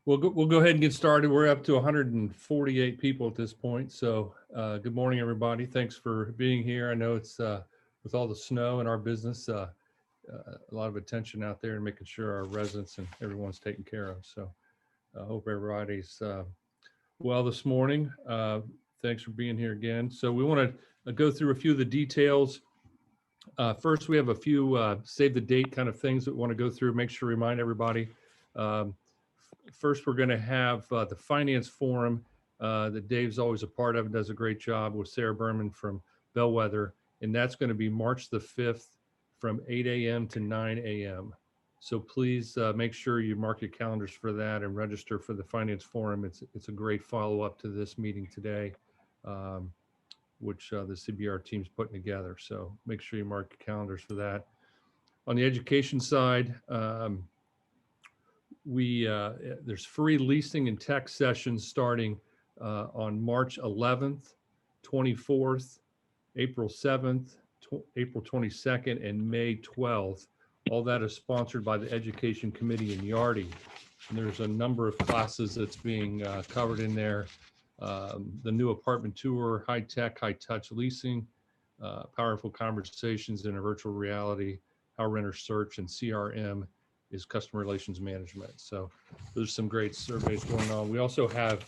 We'll go ahead and get started. We're up to 148 people at this point. So good morning, everybody. Thanks for being here. I know it's with all the snow in our business, a lot of attention out there and making sure our residents and everyone's taken care of. So I hope everybody's well this morning. Thanks for being here again. So we want to go through a few of the details. First, we have a few save the date kind of things that we want to go through, make sure to remind everybody. First, we're going to have the finance forum that Dave's always a part of and does a great job with Sarah Berman from Bellwether. And that's going to be March the 5th from 8 a.m. to 9 a.m. So please make sure you mark your calendars for that and register for the finance forum. It's a great follow-up to this meeting today, which the CBRE team's putting together. So make sure you mark your calendars for that. On the education side, there's free leasing and tech sessions starting on March 11th, 24th, April 7th, April 22nd, and May 12th. All that is sponsored by the Education Committee in Yardley. And there's a number of classes that's being covered in there. The new apartment tour, high tech, high touch leasing, powerful conversations in a virtual reality, how renters search, and CRM is customer relations management. So there's some great surveys going on. We also have,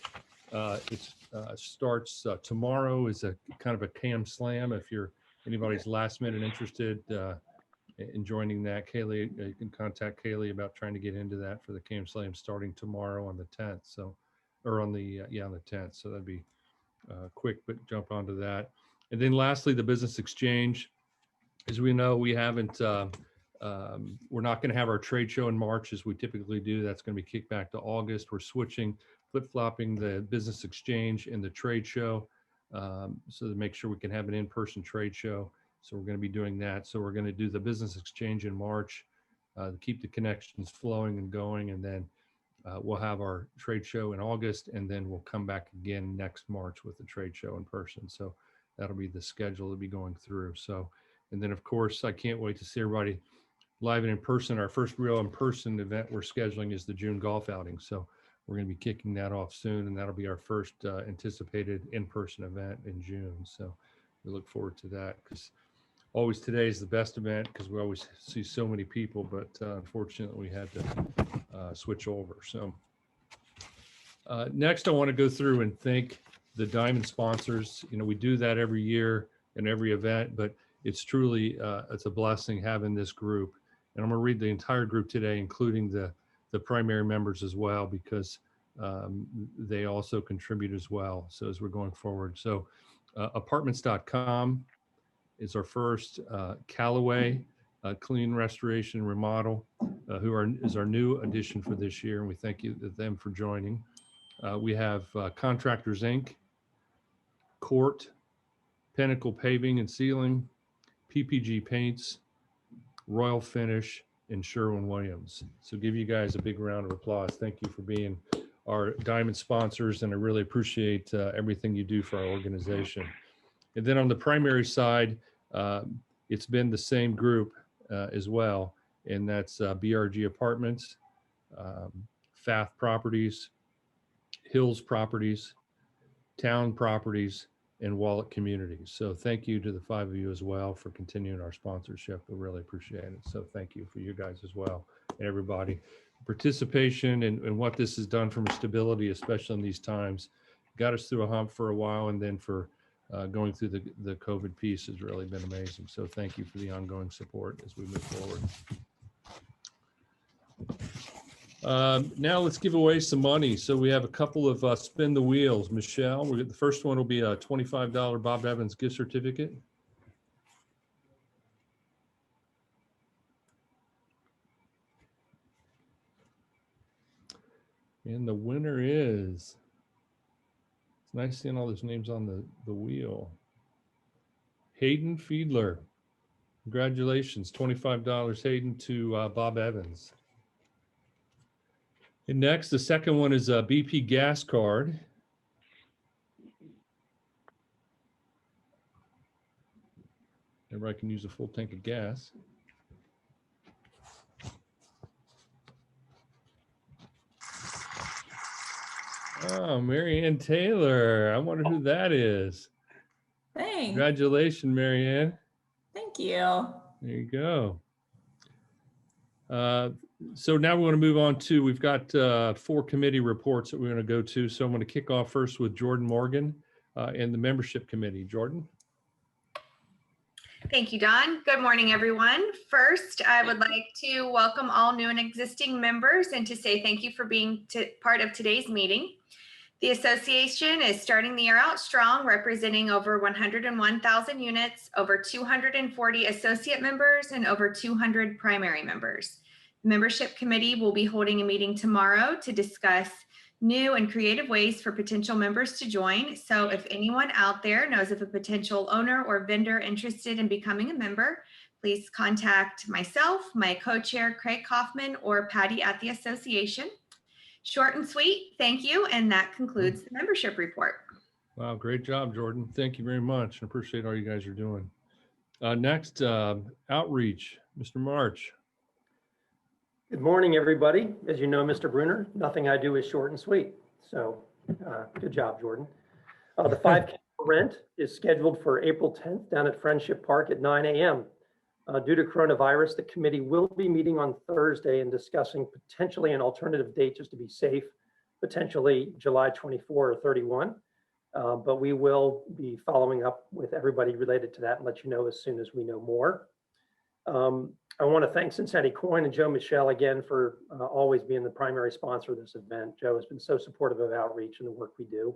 it starts tomorrow is a kind of a CAM slam. If you're anybody's last minute interested in joining that, Kaylee, you can contact Kaylee about trying to get into that for the CAM slam starting tomorrow on the 10th. So, or on the, on the 10th. So that'd be quick, but jump onto that. And then lastly, the business exchange. As we know, we haven't, we're not going to have our trade show in March as we typically do. That's going to be kicked back to August. We're switching, flip-flopping the business exchange and the trade show so to make sure we can have an in-person trade show. So we're going to be doing that. So we're going to do the business exchange in March to keep the connections flowing and going. And then we'll have our trade show in August, and then we'll come back again next March with the trade show in person. So that'll be the schedule to be going through. So, and then of course, I can't wait to see everybody live and in person. Our first real in-person event we're scheduling is the June golf outing. So we're going to be kicking that off soon, and that'll be our first anticipated in-person event in June. So we look forward to that, because always today is the best event because we always see so many people, but unfortunately we had to switch over. So next I want to go through and thank the Diamond sponsors. You know, we do that every year in every event, but it's truly, it's a blessing having this group. And I'm going to read the entire group today, including the primary members as well, because they also contribute as well. So as we're going forward. So apartments.com is our first, Callaway Clean Restoration and Remodel, is our new addition for this year. And we thank them for joining. We have Contractors Inc., Court, Pinnacle Paving and Sealing, PPG Paints, Royal Finish, and Sherwin-Williams. So give you guys a big round of applause. Thank you for being our Diamond sponsors, and I really appreciate everything you do for our organization. And then on the primary side, it's been the same group as well, and that's BRG Apartments, FAF Properties, Hills Properties, Town Properties, and Wallet Communities. So thank you to the 5 of you as well for continuing our sponsorship. We really appreciate it. So thank you for you guys as well, and everybody. Participation and what this has done from stability, especially in these times, got us through a hump for a while, and then for going through the COVID piece has really been amazing. So thank you for the ongoing support as we move forward. Now let's give away some money. So we have a couple of spin the wheels. Michelle, the first one will be a $25 Bob Evans gift certificate. And the winner is, it's nice seeing all those names on the wheel. Hayden Fiedler. Congratulations, $25, Hayden, to Bob Evans. And next, the second one is a BP gas card. Everybody can use a full tank of gas. Oh, Mary Ann Taylor. I wonder who that is. Thanks. Congratulations, Mary Ann. Thank you. There you go. So now we're going to move on to, we've got 4 committee reports that we're going to go to. So I'm going to kick off first with Jordan Morgan and the membership committee. Jordan. Thank you, Don. Good morning, everyone. First, I would like to welcome all new and existing members and to say thank you for being part of today's meeting. The association is starting the year out strong, representing over 101,000 units, over 240 associate members, and over 200 primary members. The membership committee will be holding a meeting tomorrow to discuss new and creative ways for potential members to join. So if anyone out there knows of a potential owner or vendor interested in becoming a member, please contact myself, my co-chair Craig Kaufman, or Patty at the association. Short and sweet, thank you. And that concludes the membership report. Wow, great job, Jordan. Thank you very much. I appreciate all you guys are doing. Next, outreach, Mr. March. Good morning, everybody. As you know, Mr. Bruner, nothing I do is short and sweet. So good job, Jordan. The 5K for rent is scheduled for April 10th down at Friendship Park at 9 a.m. Due to coronavirus, the committee will be meeting on Thursday and discussing potentially an alternative date just to be safe, potentially July 24 or 31. But we will be following up with everybody related to that and let you know as soon as we know more. I want to thank Cincinnati Coin and Joe Michelle again for always being the primary sponsor of this event. Joe has been so supportive of outreach and the work we do.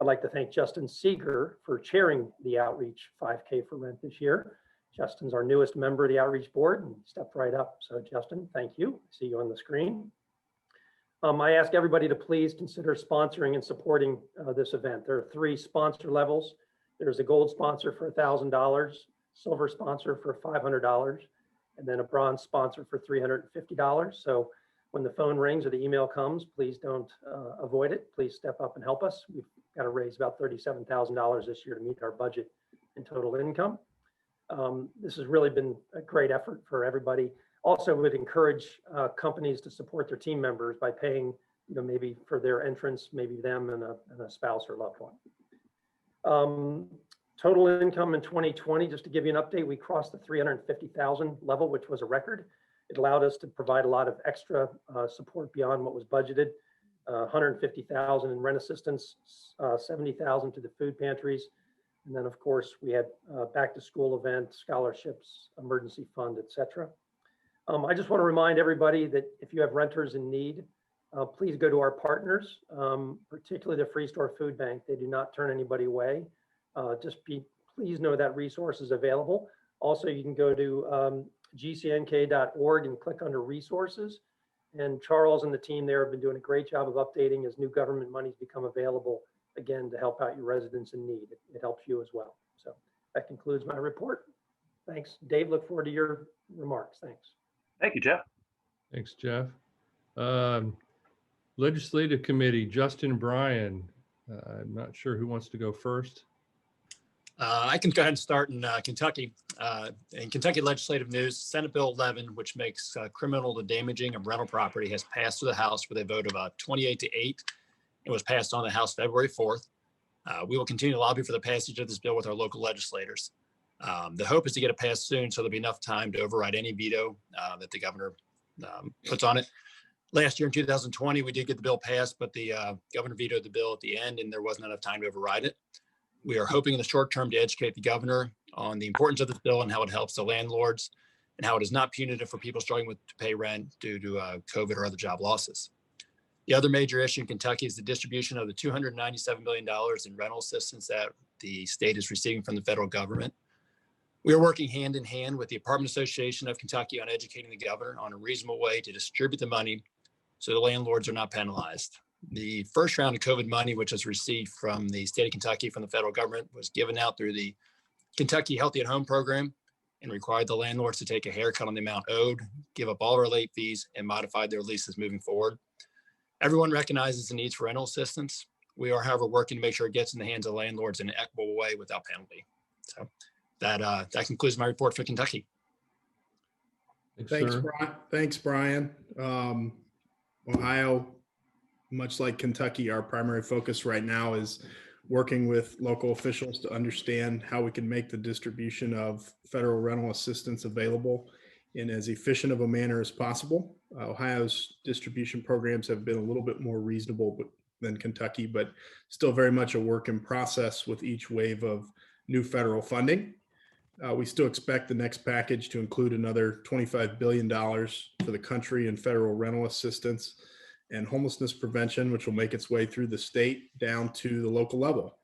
I'd like to thank Justin Seeger for chairing the outreach 5K for rent this year. Justin's our newest member of the outreach board and stepped right up. So Justin, thank you. I see you on the screen. I ask everybody to please consider sponsoring and supporting this event. There are 3 sponsor levels. There's a gold sponsor for $1,000, silver sponsor for $500, and then a bronze sponsor for $350. So when the phone rings or the email comes, please don't avoid it. Please step up and help us. We've got to raise about $37,000 this year to meet our budget and total income. This has really been a great effort for everybody. Also would encourage companies to support their team members by paying, maybe for their entrance, maybe them and a spouse or loved one. Total income in 2020, just to give you an update, we crossed the 350,000 level, which was a record. It allowed us to provide a lot of extra support beyond what was budgeted. 150,000 in rent assistance, 70,000 to the food pantries. And then of course we had back to school event, scholarships, emergency fund, etc. I just want to remind everybody that if you have renters in need, please go to our partners, particularly the Free Store Food Bank. They do not turn anybody away. Please know that resource is available. Also, you can go to gcnk.org and click under resources. And Charles and the team there have been doing a great job of updating as new government monies become available, again, to help out your residents in need. It helps you as well. So that concludes my report. Thanks. Dave, look forward to your remarks. Thanks. Thank you, Jeff. Thanks, Jeff. Legislative Committee, Justin Bryan. I'm not sure who wants to go first. I can go ahead and start in Kentucky. In Kentucky legislative news, Senate Bill 11, which makes criminal the damaging of rental property, has passed through the House with a vote of 28 to 8. It was passed on the House February 4th. We will continue to lobby for the passage of this bill with our local legislators. The hope is to get it passed soon so there'll be enough time to override any veto that the governor puts on it. Last year in 2020, we did get the bill passed, but the governor vetoed the bill at the end and there wasn't enough time to override it. We are hoping in the short term to educate the governor on the importance of this bill and how it helps the landlords and how it is not punitive for people struggling to pay rent due to COVID or other job losses. The other major issue in Kentucky is the distribution of the $297 million in rental assistance that the state is receiving from the federal government. We are working hand in hand with the Apartment Association of Kentucky on educating the governor on a reasonable way to distribute the money so the landlords are not penalized. The first round of COVID money, which was received from the state of Kentucky from the federal government, was given out through the Kentucky Healthy at Home program and required the landlords to take a haircut on the amount owed, give up all of our late fees, and modify their leases moving forward. Everyone recognizes the needs for rental assistance. We are, however, working to make sure it gets in the hands of landlords in an equitable way without penalty. So that concludes my report for Kentucky. Thanks, Thanks, Brian. Ohio, much like Kentucky, our primary focus right now is working with local officials to understand how we can make the distribution of federal rental assistance available in as efficient of a manner as possible. Ohio's distribution programs have been a little bit more reasonable than Kentucky, but still very much a work in process with each wave of new federal funding. We still expect the next package to include another $25 billion for the country in federal rental assistance and homelessness prevention, which will make its way through the state down to the local level.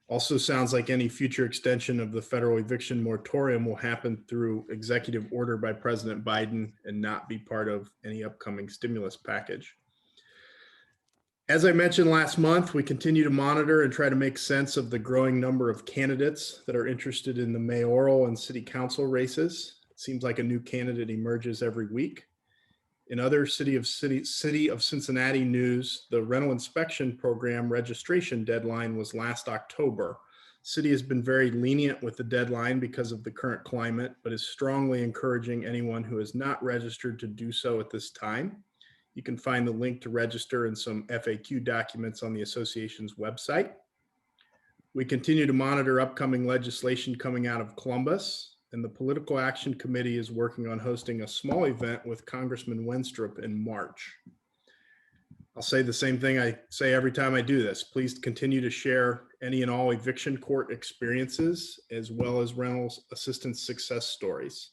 Also sounds like any future extension of the federal eviction moratorium will happen through executive order by President Biden and not be part of any upcoming stimulus package. As I mentioned last month, we continue to monitor and try to make sense of the growing number of candidates that are interested in the mayoral and city council races. It seems like a new candidate emerges every week. In other city of Cincinnati news, the rental inspection program registration deadline was last October. City has been very lenient with the deadline because of the current climate, but is strongly encouraging anyone who is not registered to do so at this time. You can find the link to register and some FAQ documents on the association's website. We continue to monitor upcoming legislation coming out of Columbus, and the Political Action Committee is working on hosting a small event with Congressman Wenstrup in March. I'll say the same thing I say every time I do this. Please continue to share any and all eviction court experiences, as well as rental assistance success stories.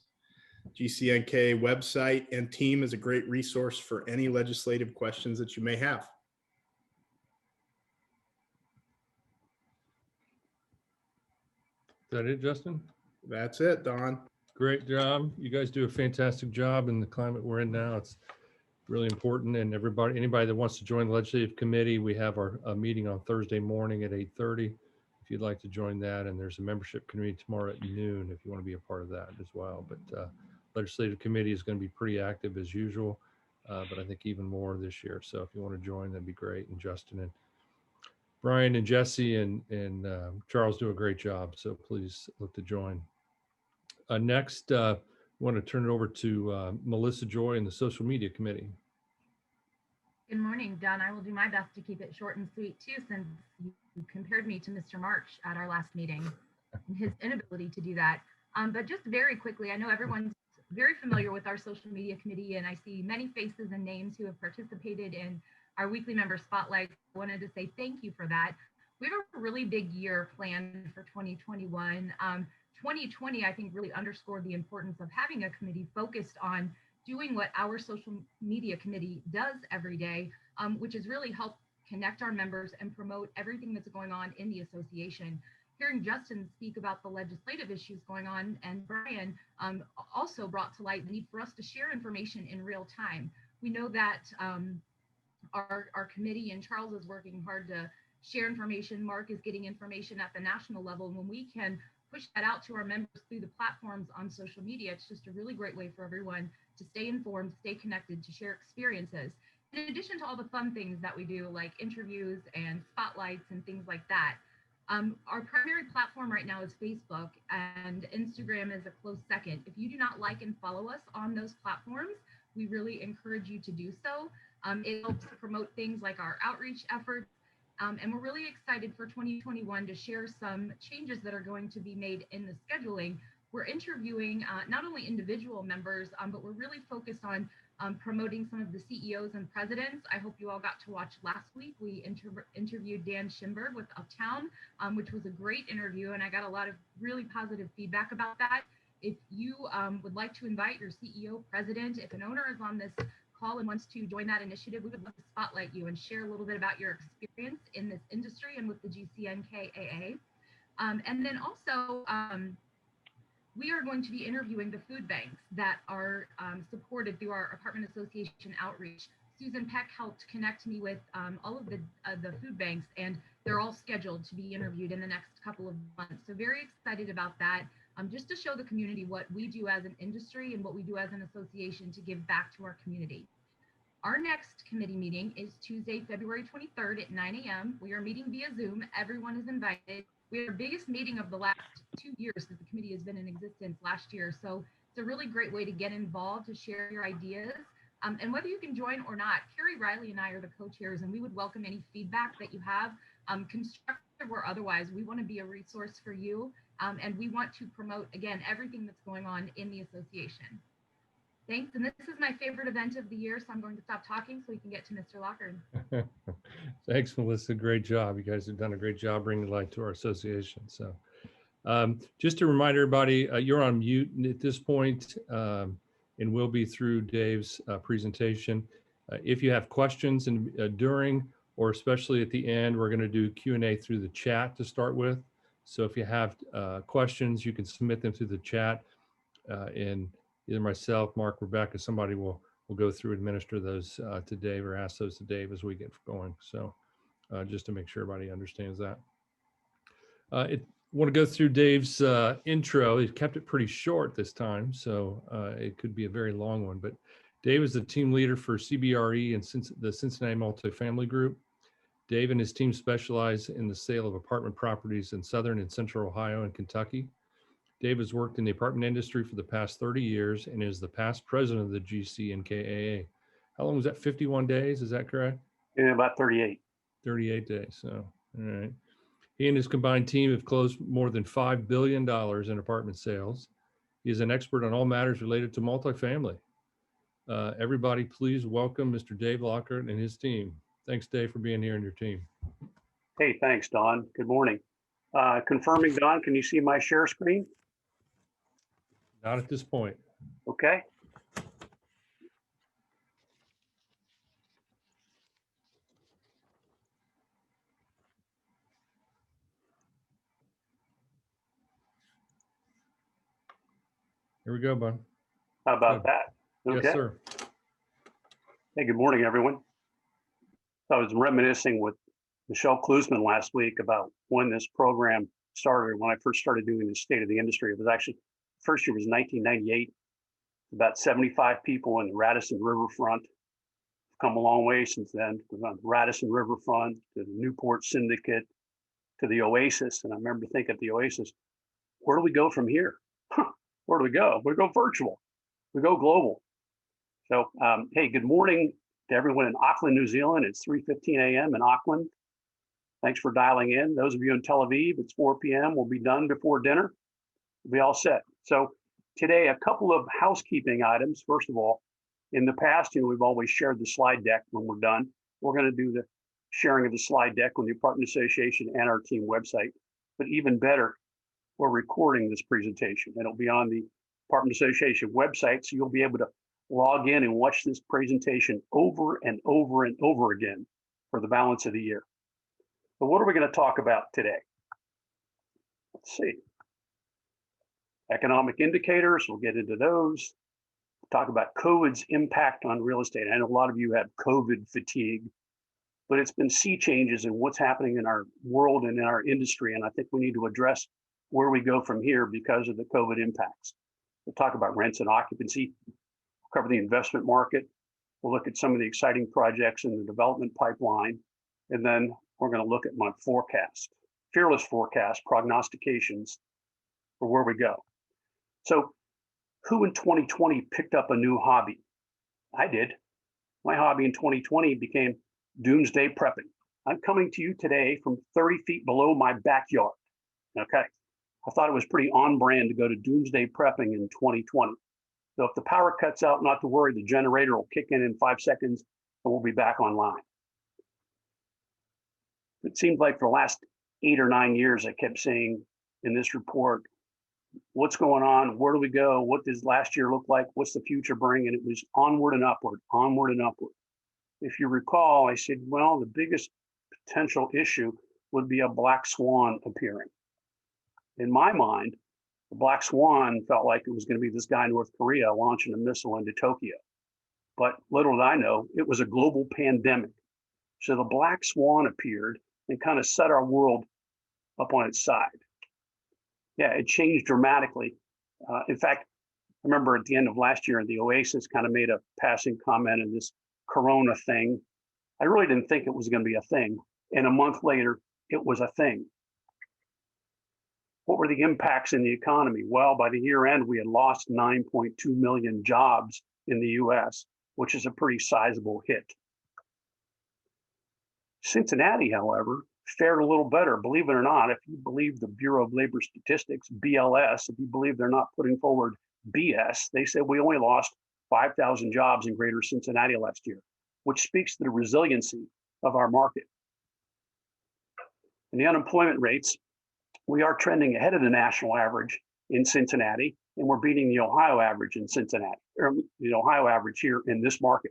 GCNK website and team is a great resource for any legislative questions that you may have. Is that it, Justin? That's it, Don. Great job. You guys do a fantastic job in the climate we're in now. It's really important. And anybody that wants to join the legislative committee, we have our meeting on Thursday morning at 8:30. If you'd like to join that, and there's a membership committee tomorrow at noon if you want to be a part of that as well. But legislative committee is going to be pretty active as usual, but I think even more this year. So if you want to join, that'd be great. And Justin and Brian and Jesse and Charles do a great job. So please look to join. Next, I want to turn it over to Melissa Joy and the Social Media Committee. Good morning, Don. I will do my best to keep it short and sweet too, since you compared me to Mr. March at our last meeting and his inability to do that. But just very quickly, I know everyone's very familiar with our social media committee, and I see many faces and names who have participated in our weekly member spotlight. I wanted to say thank you for that. We have a really big year planned for 2021. 2020, I think, really underscored the importance of having a committee focused on doing what our social media committee does every day, which is really help connect our members and promote everything that's going on in the association. Hearing Justin speak about the legislative issues going on, and Brian also brought to light the need for us to share information in real time. We know that our committee and Charles is working hard to share information. Mark is getting information at the national level. And when we can push that out to our members through the platforms on social media, it's just a really great way for everyone to stay informed, stay connected, to share experiences. In addition to all the fun things that we do, like interviews and spotlights and things like that. Our primary platform right now is Facebook, and Instagram is a close second. If you do not like and follow us on those platforms, we really encourage you to do so. It helps to promote things like our outreach efforts. And we're really excited for 2021 to share some changes that are going to be made in the scheduling. We're interviewing not only individual members, but we're really focused on promoting some of the CEOs and presidents. I hope you all got to watch last week. We interviewed Dan Schimberg with Uptown, which was a great interview, and I got a lot of really positive feedback about that. If you would like to invite your CEO, president, if an owner is on this call and wants to join that initiative, we would love to spotlight you and share a little bit about your experience in this industry and with the GCNKAA. And then also, we are going to be interviewing the food banks that are supported through our apartment association outreach. Susan Peck helped connect me with all of the food banks, and they're all scheduled to be interviewed in the next couple of months. So very excited about that, just to show the community what we do as an industry and what we do as an association to give back to our community. Our next committee meeting is Tuesday, February 23rd at 9 a.m. We are meeting via Zoom. Everyone is invited. We had our biggest meeting of the last 2 years that the committee has been in existence last year. So it's a really great way to get involved, to share your ideas. And whether you can join or not, Carrie Riley and I are the co-chairs, and we would welcome any feedback that you have, constructive or otherwise. We want to be a resource for you, and we want to promote, again, everything that's going on in the association. Thanks. And this is my favorite event of the year, so I'm going to stop talking so we can get to Mr. Lockard. Thanks, Melissa. Great job. You guys have done a great job bringing light to our association. So just to remind everybody, you're on mute at this point, and will be through Dave's presentation. If you have questions and during or especially at the end, we're going to do Q&A through the chat to start with. So if you have questions, you can submit them through the chat, and either myself, Mark, Rebecca, somebody will go through and administer those to Dave or ask those to Dave as we get going. So just to make sure everybody understands that. I want to go through Dave's intro. He kept it pretty short this time, so it could be a very long one. But Dave is the team leader for CBRE and the Cincinnati Multifamily Group. Dave and his team specialize in the sale of apartment properties in Southern and Central Ohio and Kentucky. Dave has worked in the apartment industry for the past 30 years and is the past president of the GC&KAA. How long was that? 51 days, is that correct? Yeah, about 38. 38 days, so, all right. He and his combined team have closed more than $5 billion in apartment sales. He is an expert on all matters related to multifamily. Everybody, please welcome Mr. Dave Lockard and his team. Thanks, Dave, for being here and your team. Hey, thanks, Don. Good morning. Confirming, Don, can you see my share screen? Not at this point. Okay. Here we go, bud. How about Good. that? Okay. Yes, sir. Hey, good morning, everyone. I was reminiscing with Michelle Klusman last week about when this program started, when I first started doing the state of the industry. It was actually, first year was 1998. About 75 people in the Radisson Riverfront. Come a long way since then, from the Radisson Riverfront to the Newport Syndicate to the Oasis. And I remember thinking at the Oasis, where do we go from here? Where do we go? We go virtual. We go global. So, hey, good morning to everyone in Auckland, New Zealand. It's 3:15 a.m. in Auckland. Thanks for dialing in. Those of you in Tel Aviv, it's 4 p.m. We'll be done before dinner. We'll be all set. So today, a couple of housekeeping items. First of all, in the past, we've always shared the slide deck when we're done. We're going to do the sharing of the slide deck on the Apartment Association and our team website. But even better, we're recording this presentation. It'll be on the Apartment Association website, so you'll be able to log in and watch this presentation over and over and over again for the balance of the year. But what are we going to talk about today? Let's see. Economic indicators, we'll get into those. Talk about COVID's impact on real estate. I know a lot of you have COVID fatigue, but it's been sea changes in what's happening in our world and in our industry. And I think we need to address where we go from here because of the COVID impacts. We'll talk about rents and occupancy, cover the investment market. We'll look at some of the exciting projects in the development pipeline. And then we're going to look at my forecast, fearless forecast, prognostications for where we go. So who in 2020 picked up a new hobby? I did. My hobby in 2020 became doomsday prepping. I'm coming to you today from 30 feet below my backyard. Okay. I thought it was pretty on brand to go to doomsday prepping in 2020. So if the power cuts out, not to worry, the generator will kick in 5 seconds and we'll be back online. It seemed like for the last 8 or 9 years, I kept saying in this report, what's going on? Where do we go? What does last year look like? What's the future bring? And it was onward and upward, onward and upward. If you recall, I said, well, the biggest potential issue would be a black swan appearing. In my mind, the black swan felt like it was going to be this guy in North Korea launching a missile into Tokyo. But little did I know, it was a global pandemic. So the black swan appeared and kind of set our world up on its side. Yeah, it changed dramatically. In fact, I remember at the end of last year, the Oasis kind of made a passing comment on this Corona thing. I really didn't think it was going to be a thing. And a month later, it was a thing. What were the impacts in the economy? Well, by the year end, we had lost 9.2 million jobs in the US. which is a pretty sizable hit. Cincinnati, however, fared a little better. Believe it or not, if you believe the Bureau of Labor Statistics, BLS, if you believe they're not putting forward BS, they said we only lost 5,000 jobs in greater Cincinnati last year, which speaks to the resiliency of our market. And the unemployment rates, we are trending ahead of the national average in Cincinnati, and we're beating the Ohio average in Cincinnati, or the Ohio average here in this market.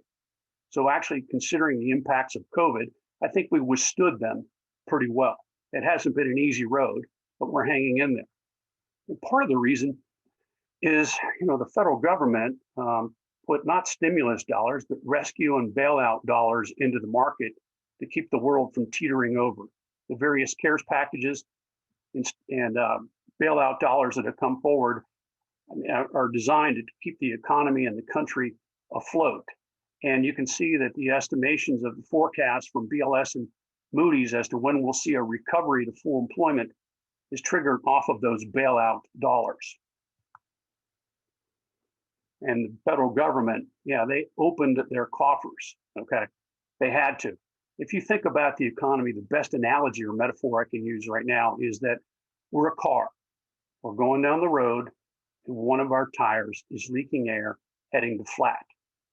So actually, considering the impacts of COVID, I think we withstood them pretty well. It hasn't been an easy road, but we're hanging in there. And part of the reason is, the federal government put not stimulus dollars, but rescue and bailout dollars into the market to keep the world from teetering over. The various CARES packages and bailout dollars that have come forward are designed to keep the economy and the country afloat. And you can see that the estimations of the forecast from BLS and Moody's as to when we'll see a recovery to full employment is triggered off of those bailout dollars. And the federal government, they opened their coffers, okay? They had to. If you think about the economy, the best analogy or metaphor I can use right now is that we're a car. We're going down the road and one of our tires is leaking air heading to flat.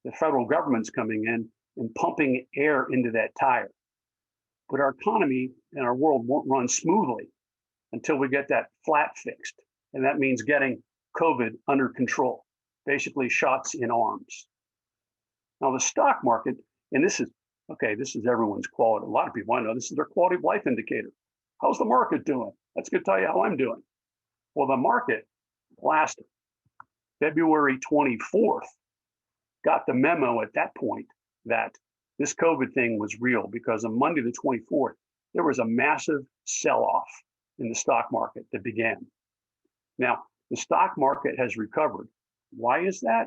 The federal government's coming in and pumping air into that tire. But our economy and our world won't run smoothly until we get that flat fixed. And that means getting COVID under control, basically shots in arms. Now the stock market, and this is everyone's quality. A lot of people I know, this is their quality of life indicator. How's the market doing? That's going to tell you how I'm doing. Well, the market last February 24th got the memo at that point that this COVID thing was real, because on Monday the 24th, there was a massive sell-off in the stock market that began. Now, the stock market has recovered. Why is that?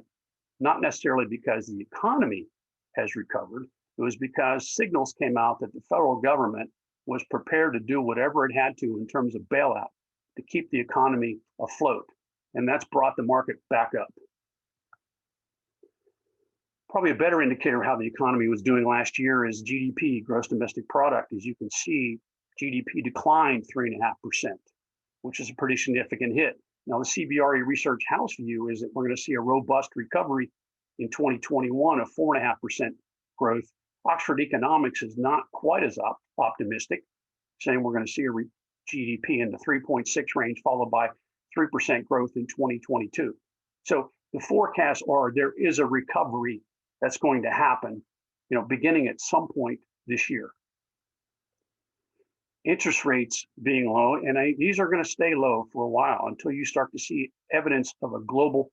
Not necessarily because the economy has recovered. It was because signals came out that the federal government was prepared to do whatever it had to in terms of bailout to keep the economy afloat. And that's brought the market back up. Probably a better indicator of how the economy was doing last year is GDP, gross domestic product. As you can see, GDP declined 3.5%, which is a pretty significant hit. Now, the CBRE Research House view is that we're going to see a robust recovery in 2021 of 4.5% growth. Oxford Economics is not quite as optimistic, saying we're going to see a GDP in the 3.6 range, followed by 3% growth in 2022. So the forecasts are there is a recovery that's going to happen, beginning at some point this year. Interest rates being low, and these are going to stay low for a while until you start to see evidence of a global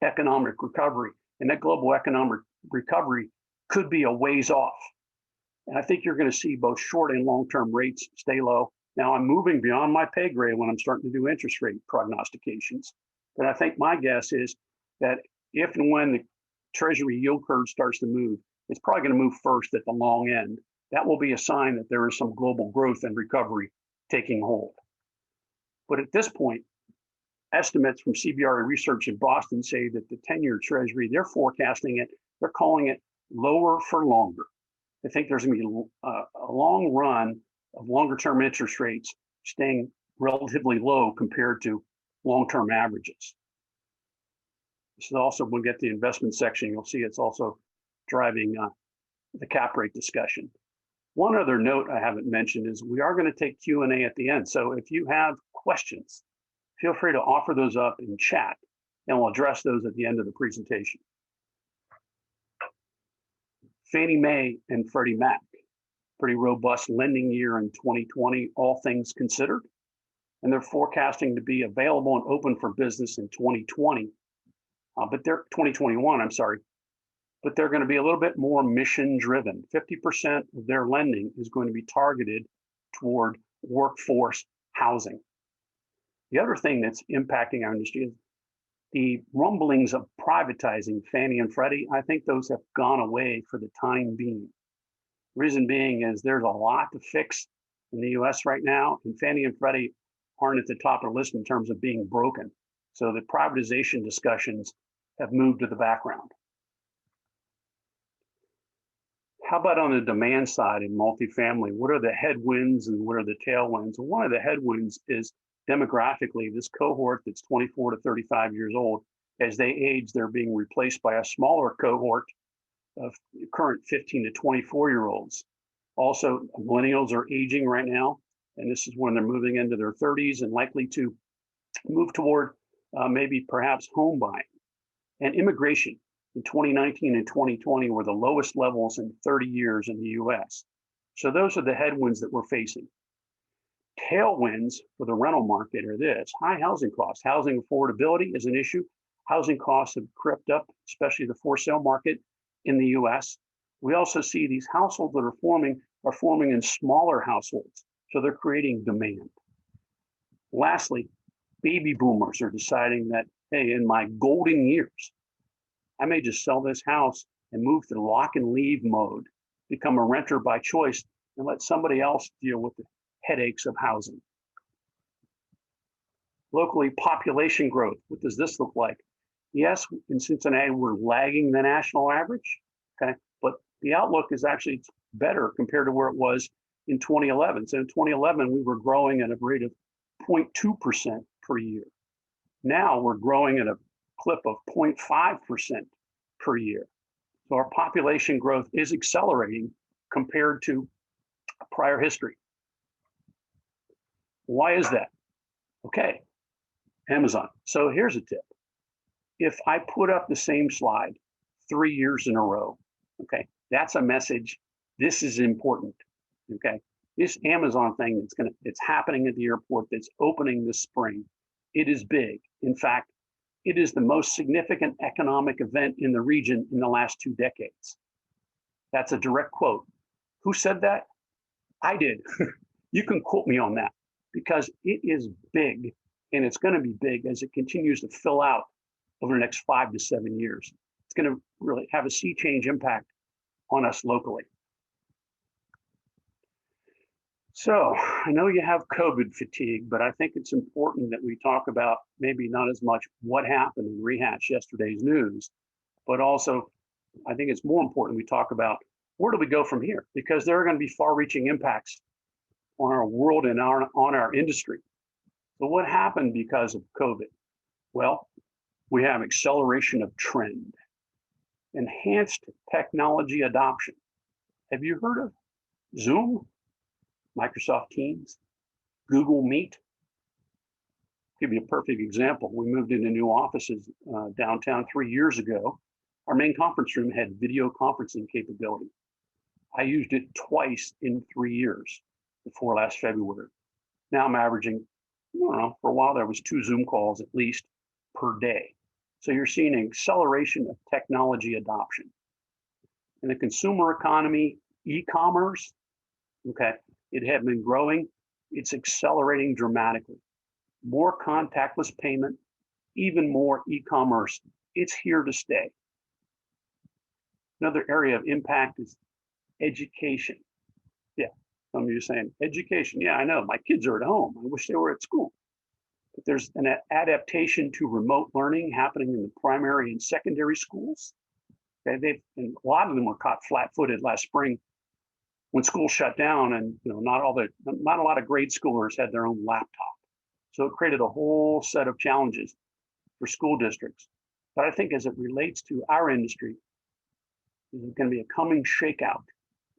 economic recovery. And that global economic recovery could be a ways off. And I think you're going to see both short and long-term rates stay low. Now, I'm moving beyond my pay grade when I'm starting to do interest rate prognostications. But I think my guess is that if and when the Treasury yield curve starts to move, it's probably going to move first at the long end. That will be a sign that there is some global growth and recovery taking hold. But at this point, estimates from CBRE Research in Boston say that the 10-year Treasury, they're forecasting it, they're calling it lower for longer. I think there's going to be a long run of longer-term interest rates staying relatively low compared to long-term averages. This is also, when we get to the investment section, you'll see it's also driving the cap rate discussion. One other note I haven't mentioned is we are going to take Q&A at the end. So if you have questions, feel free to offer those up in chat, and we'll address those at the end of the presentation. Fannie Mae and Freddie Mac, pretty robust lending year in 2020, all things considered. And they're forecasting to be available and open for business in 2020. But they're 2021, I'm sorry. But they're going to be a little bit more mission driven. 50% of their lending is going to be targeted toward workforce housing. The other thing that's impacting our industry is the rumblings of privatizing Fannie and Freddie. I think those have gone away for the time being. Reason being is there's a lot to fix in the US right now, and Fannie and Freddie aren't at the top of the list in terms of being broken. So the privatization discussions have moved to the background. How about on the demand side in multifamily? What are the headwinds and what are the tailwinds? And one of the headwinds is demographically, this cohort that's 24 to 35 years old, as they age, they're being replaced by a smaller cohort of current 15 to 24-year-olds. Also, millennials are aging right now, and this is when they're moving into their 30s and likely to move toward maybe perhaps home buying. And immigration in 2019 and 2020 were the lowest levels in 30 years in the US. So those are the headwinds that we're facing. Tailwinds for the rental market are this: high housing costs. Housing affordability is an issue. Housing costs have crept up, especially the for sale market in the US. We also see these households that are forming in smaller households. So they're creating demand. Lastly, baby boomers are deciding that, hey, in my golden years, I may just sell this house and move to the lock and leave mode, become a renter by choice, and let somebody else deal with the headaches of housing. Locally, population growth. What does this look like? Yes, in Cincinnati, we're lagging the national average, okay? But the outlook is actually better compared to where it was in 2011. So in 2011, we were growing at a rate of 0.2% per year. Now we're growing at a clip of 0.5% per year. So our population growth is accelerating compared to prior history. Why is that? Okay, Amazon. So here's a tip. If I put up the same slide 3 years in a row, okay, that's a message. This is important, okay? This Amazon thing it's happening at the airport that's opening this spring. It is big. In fact, it is the most significant economic event in the region in the last 2 decades. That's a direct quote. Who said that? I did. You can quote me on that because it is big, and it's going to be big as it continues to fill out over the next 5 to 7 years. It's going to really have a sea change impact on us locally. So I know you have COVID fatigue, but I think it's important that we talk about maybe not as much what happened and rehash yesterday's news, but also I think it's more important we talk about where do we go from here? Because there are going to be far-reaching impacts on our world and on our industry. So what happened because of COVID? Well, we have acceleration of trend, enhanced technology adoption. Have you heard of Zoom, Microsoft Teams, Google Meet? I'll give you a perfect example. We moved into new offices downtown 3 years ago. Our main conference room had video conferencing capability. I used it twice in 3 years before last February. Now I'm averaging, I don't know, for a while there was 2 Zoom calls at least per day. So you're seeing an acceleration of technology adoption. In the consumer economy, e-commerce, okay, it had been growing. It's accelerating dramatically. More contactless payment, even more e-commerce. It's here to stay. Another area of impact is education. Yeah, some of you are saying, education. Yeah, I know, my kids are at home. I wish they were at school. But there's an adaptation to remote learning happening in the primary and secondary schools. Okay, and a lot of them were caught flat-footed last spring when school shut down, and not a lot of grade schoolers had their own laptop. So it created a whole set of challenges for school districts. But I think as it relates to our industry, there's going to be a coming shakeout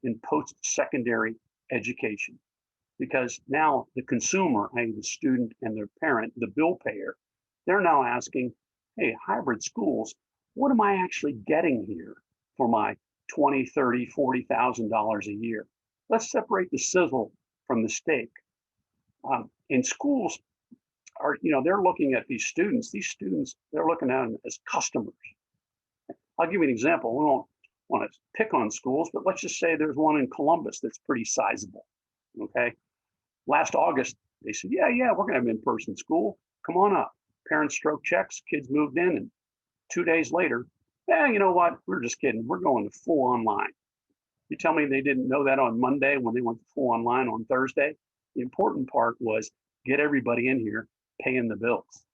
in post-secondary education, because now the consumer, i.e. the student and their parent, the bill payer, they're now asking, hey, hybrid schools, what am I actually getting here for my $20,000, $30,000, $40,000 a year? Let's separate the sizzle from the steak. And schools are, they're looking at these students. These students, they're looking at them as customers. I'll give you an example. We won't want to pick on schools, but let's just say there's one in Columbus that's pretty sizable, okay? Last August, they said, yeah, we're going to have in-person school. Come on up. Parents stroke checks, kids moved in, and 2 days later, you know what? We're just kidding. We're going to full online. You tell me they didn't know that on Monday when they went full online on Thursday? The important part was get everybody in here paying the bills.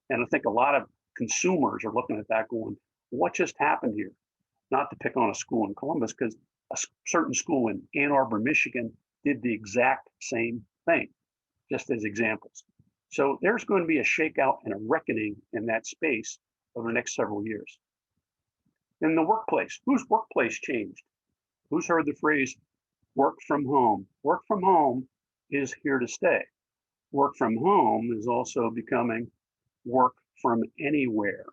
And I think a lot of consumers are looking at that going, what just happened here? Not to pick on a school in Columbus, because certain school in Ann Arbor, Michigan did the exact same thing, just as examples. So there's going to be a shakeout and a reckoning in that space over the next several years. In the workplace, whose workplace changed? Who's heard the phrase work from home? Work from home is here to stay. Work from home is also becoming work from anywhere,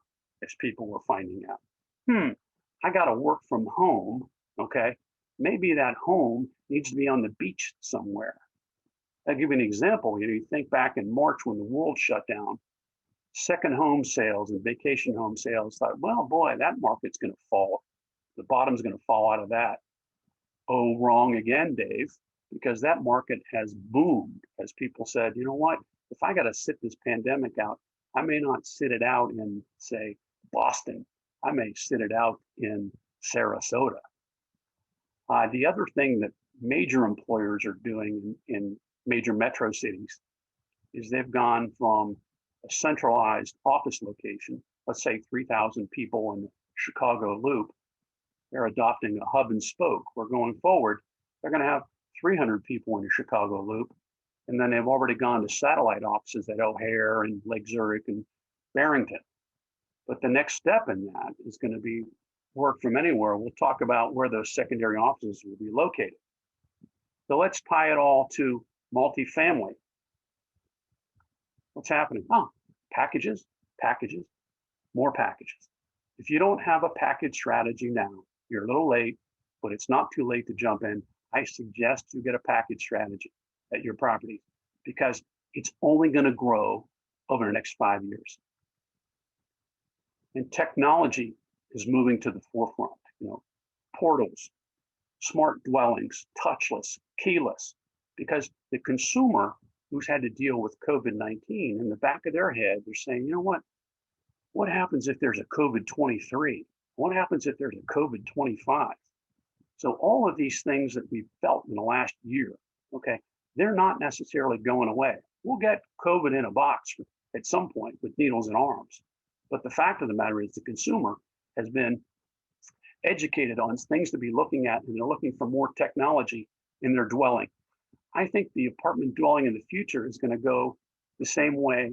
as people were finding out. I got to work from home, okay? Maybe that home needs to be on the beach somewhere. I'll give you an example. You think back in March when the world shut down, second home sales and vacation home sales thought, well, boy, that market's going to fall. The bottom's going to fall out of that. Oh, wrong again, Dave, because that market has boomed as people said, you know what, if I got to sit this pandemic out, I may not sit it out in, say, Boston. I may sit it out in Sarasota. The other thing that major employers are doing in major metro cities is they've gone from a centralized office location, let's say 3,000 people in the Chicago Loop. They're adopting a hub and spoke, where going forward, they're going to have 300 people in the Chicago Loop. And then they've already gone to satellite offices at O'Hare and Lake Zurich and Barrington. But the next step in that is going to be work from anywhere. We'll talk about where those secondary offices will be located. So let's tie it all to multifamily. What's happening? Oh, packages, packages, more packages. If you don't have a package strategy now, you're a little late, but it's not too late to jump in. I suggest you get a package strategy at your property because it's only going to grow over the next 5 years. And technology is moving to the forefront. Portals, smart dwellings, touchless, keyless, because the consumer who's had to deal with COVID-19 in the back of their head, they're saying, you know what happens if there's a COVID-23? What happens if there's a COVID-25? So all of these things that we've felt in the last year, okay, they're not necessarily going away. We'll get COVID in a box at some point with needles and arms. But the fact of the matter is the consumer has been educated on things to be looking at, and they're looking for more technology in their dwelling. I think the apartment dwelling in the future is going to go the same way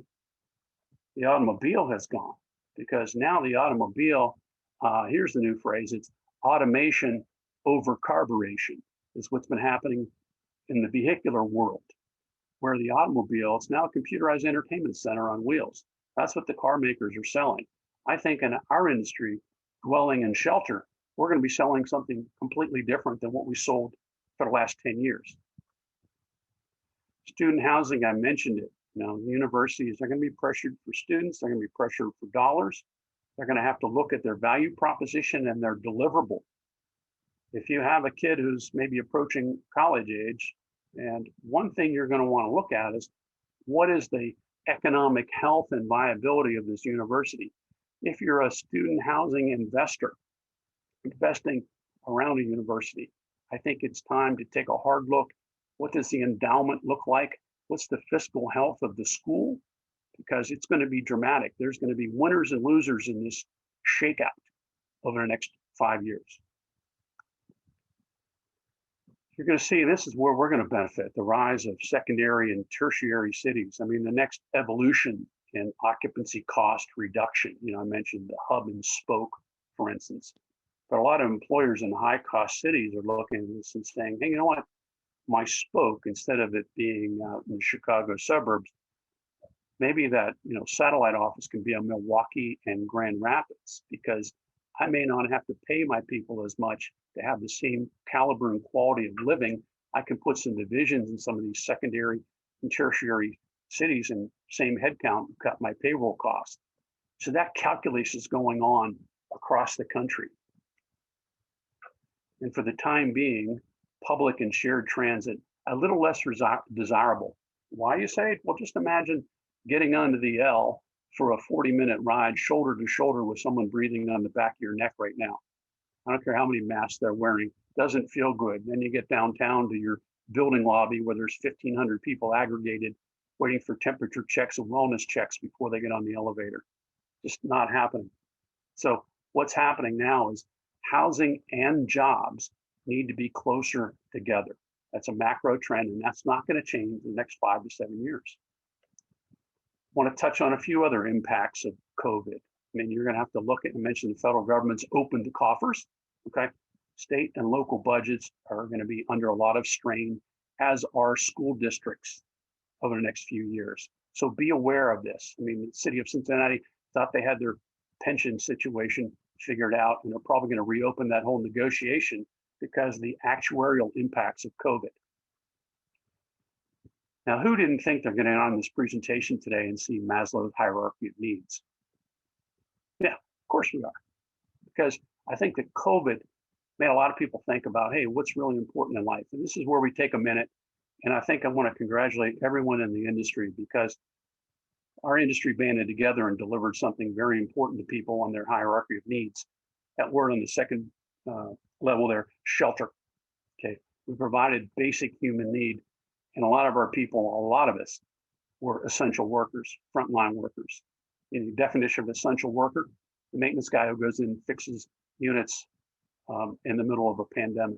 the automobile has gone, because now the automobile, here's the new phrase, it's automation over carburation is what's been happening in the vehicular world, where the automobile, it's now a computerized entertainment center on wheels. That's what the car makers are selling. I think in our industry, dwelling and shelter, we're going to be selling something completely different than what we sold for the last 10 years. Student housing, I mentioned it. Universities are going to be pressured for students. They're going to be pressured for dollars. They're going to have to look at their value proposition and their deliverable. If you have a kid who's maybe approaching college age, and one thing you're going to want to look at is what is the economic health and viability of this university? If you're a student housing investor investing around a university, I think it's time to take a hard look. What does the endowment look like? What's the fiscal health of the school? Because it's going to be dramatic. There's going to be winners and losers in this shakeout over the next 5 years. You're going to see this is where we're going to benefit, the rise of secondary and tertiary cities. I mean, the next evolution in occupancy cost reduction. I mentioned the hub and spoke, for instance. But a lot of employers in high cost cities are looking at this and saying, hey, you know what? My spoke, instead of it being out in the Chicago suburbs, maybe that satellite office can be in Milwaukee and Grand Rapids, because I may not have to pay my people as much to have the same caliber and quality of living. I can put some divisions in some of these secondary and tertiary cities and same headcount and cut my payroll costs. So that calculation is going on across the country. And for the time being, public and shared transit, a little less desirable. Why, you say? Well, just imagine getting onto the L for a 40-minute ride shoulder to shoulder with someone breathing on the back of your neck right now. I don't care how many masks they're wearing, doesn't feel good. Then you get downtown to your building lobby where there's 1,500 people aggregated waiting for temperature checks and wellness checks before they get on the elevator. Just not happening. So what's happening now is housing and jobs need to be closer together. That's a macro trend, and that's not going to change in the next 5 to 7 years. I want to touch on a few other impacts of COVID. I mean, you're going to have to look at and mention the federal government's opened the coffers. Okay. State and local budgets are going to be under a lot of strain, as are school districts over the next few years. So be aware of this. I mean, the city of Cincinnati thought they had their pension situation figured out, and they're probably going to reopen that whole negotiation because of the actuarial impacts of COVID. Now, who didn't think they're going to get on this presentation today and see Maslow's hierarchy of needs? Yeah, of course we are. Because I think that COVID made a lot of people think about, hey, what's really important in life? And this is where we take a minute. And I think I want to congratulate everyone in the industry, because our industry banded together and delivered something very important to people on their hierarchy of needs. That word on the second level there, shelter. Okay, we provided basic human need. And a lot of our people, a lot of us, were essential workers, frontline workers. In the definition of essential worker, the maintenance guy who goes in and fixes units in the middle of a pandemic,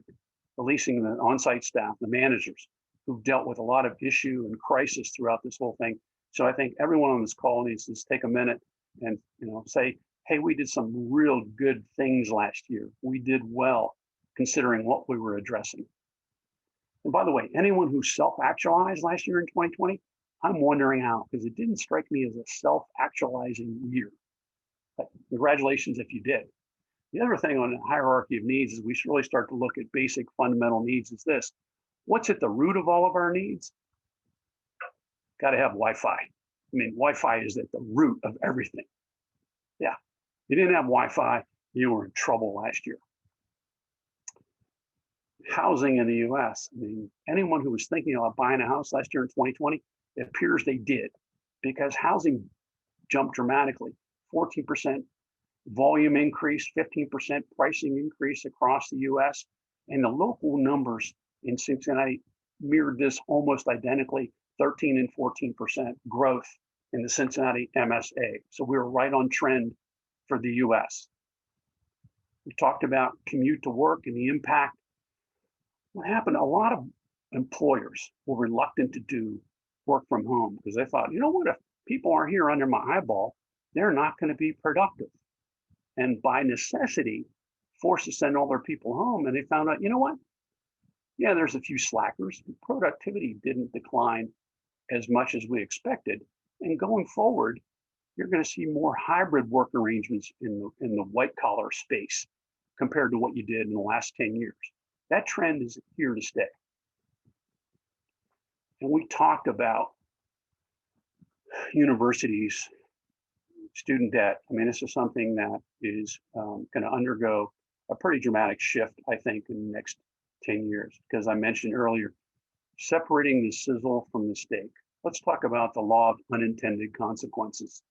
the leasing, the on-site staff, the managers who've dealt with a lot of issue and crisis throughout this whole thing. So I think everyone on this call needs to take a minute and say, hey, we did some real good things last year. We did well considering what we were addressing. And by the way, anyone who self-actualized last year in 2020, I'm wondering how, because it didn't strike me as a self-actualizing year. But congratulations if you did. The other thing on the hierarchy of needs is we should really start to look at basic fundamental needs is this. What's at the root of all of our needs? Got to have Wi-Fi. I mean, Wi-Fi is at the root of everything. Yeah, you didn't have Wi-Fi, you were in trouble last year. Housing in the US, I mean, anyone who was thinking about buying a house last year in 2020, it appears they did, because housing jumped dramatically. 14% volume increase, 15% pricing increase across the US, and the local numbers in Cincinnati mirrored this almost identically, 13 and 14% growth in the Cincinnati MSA. So we were right on trend for the US. We talked about commute to work and the impact. What happened? A lot of employers were reluctant to do work from home because they thought, you know what, if people are here under my eyeball, they're not going to be productive. And by necessity, forced to send all their people home. And they found out, you know what? Yeah, there's a few slackers. Productivity didn't decline as much as we expected. And going forward, you're going to see more hybrid work arrangements in the white collar space compared to what you did in the last 10 years. That trend is here to stay. And we talked about universities, student debt. I mean, this is something that is going to undergo a pretty dramatic shift, I think, in the next 10 years, because I mentioned earlier, separating the sizzle from the steak. Let's talk about the law of unintended consequences.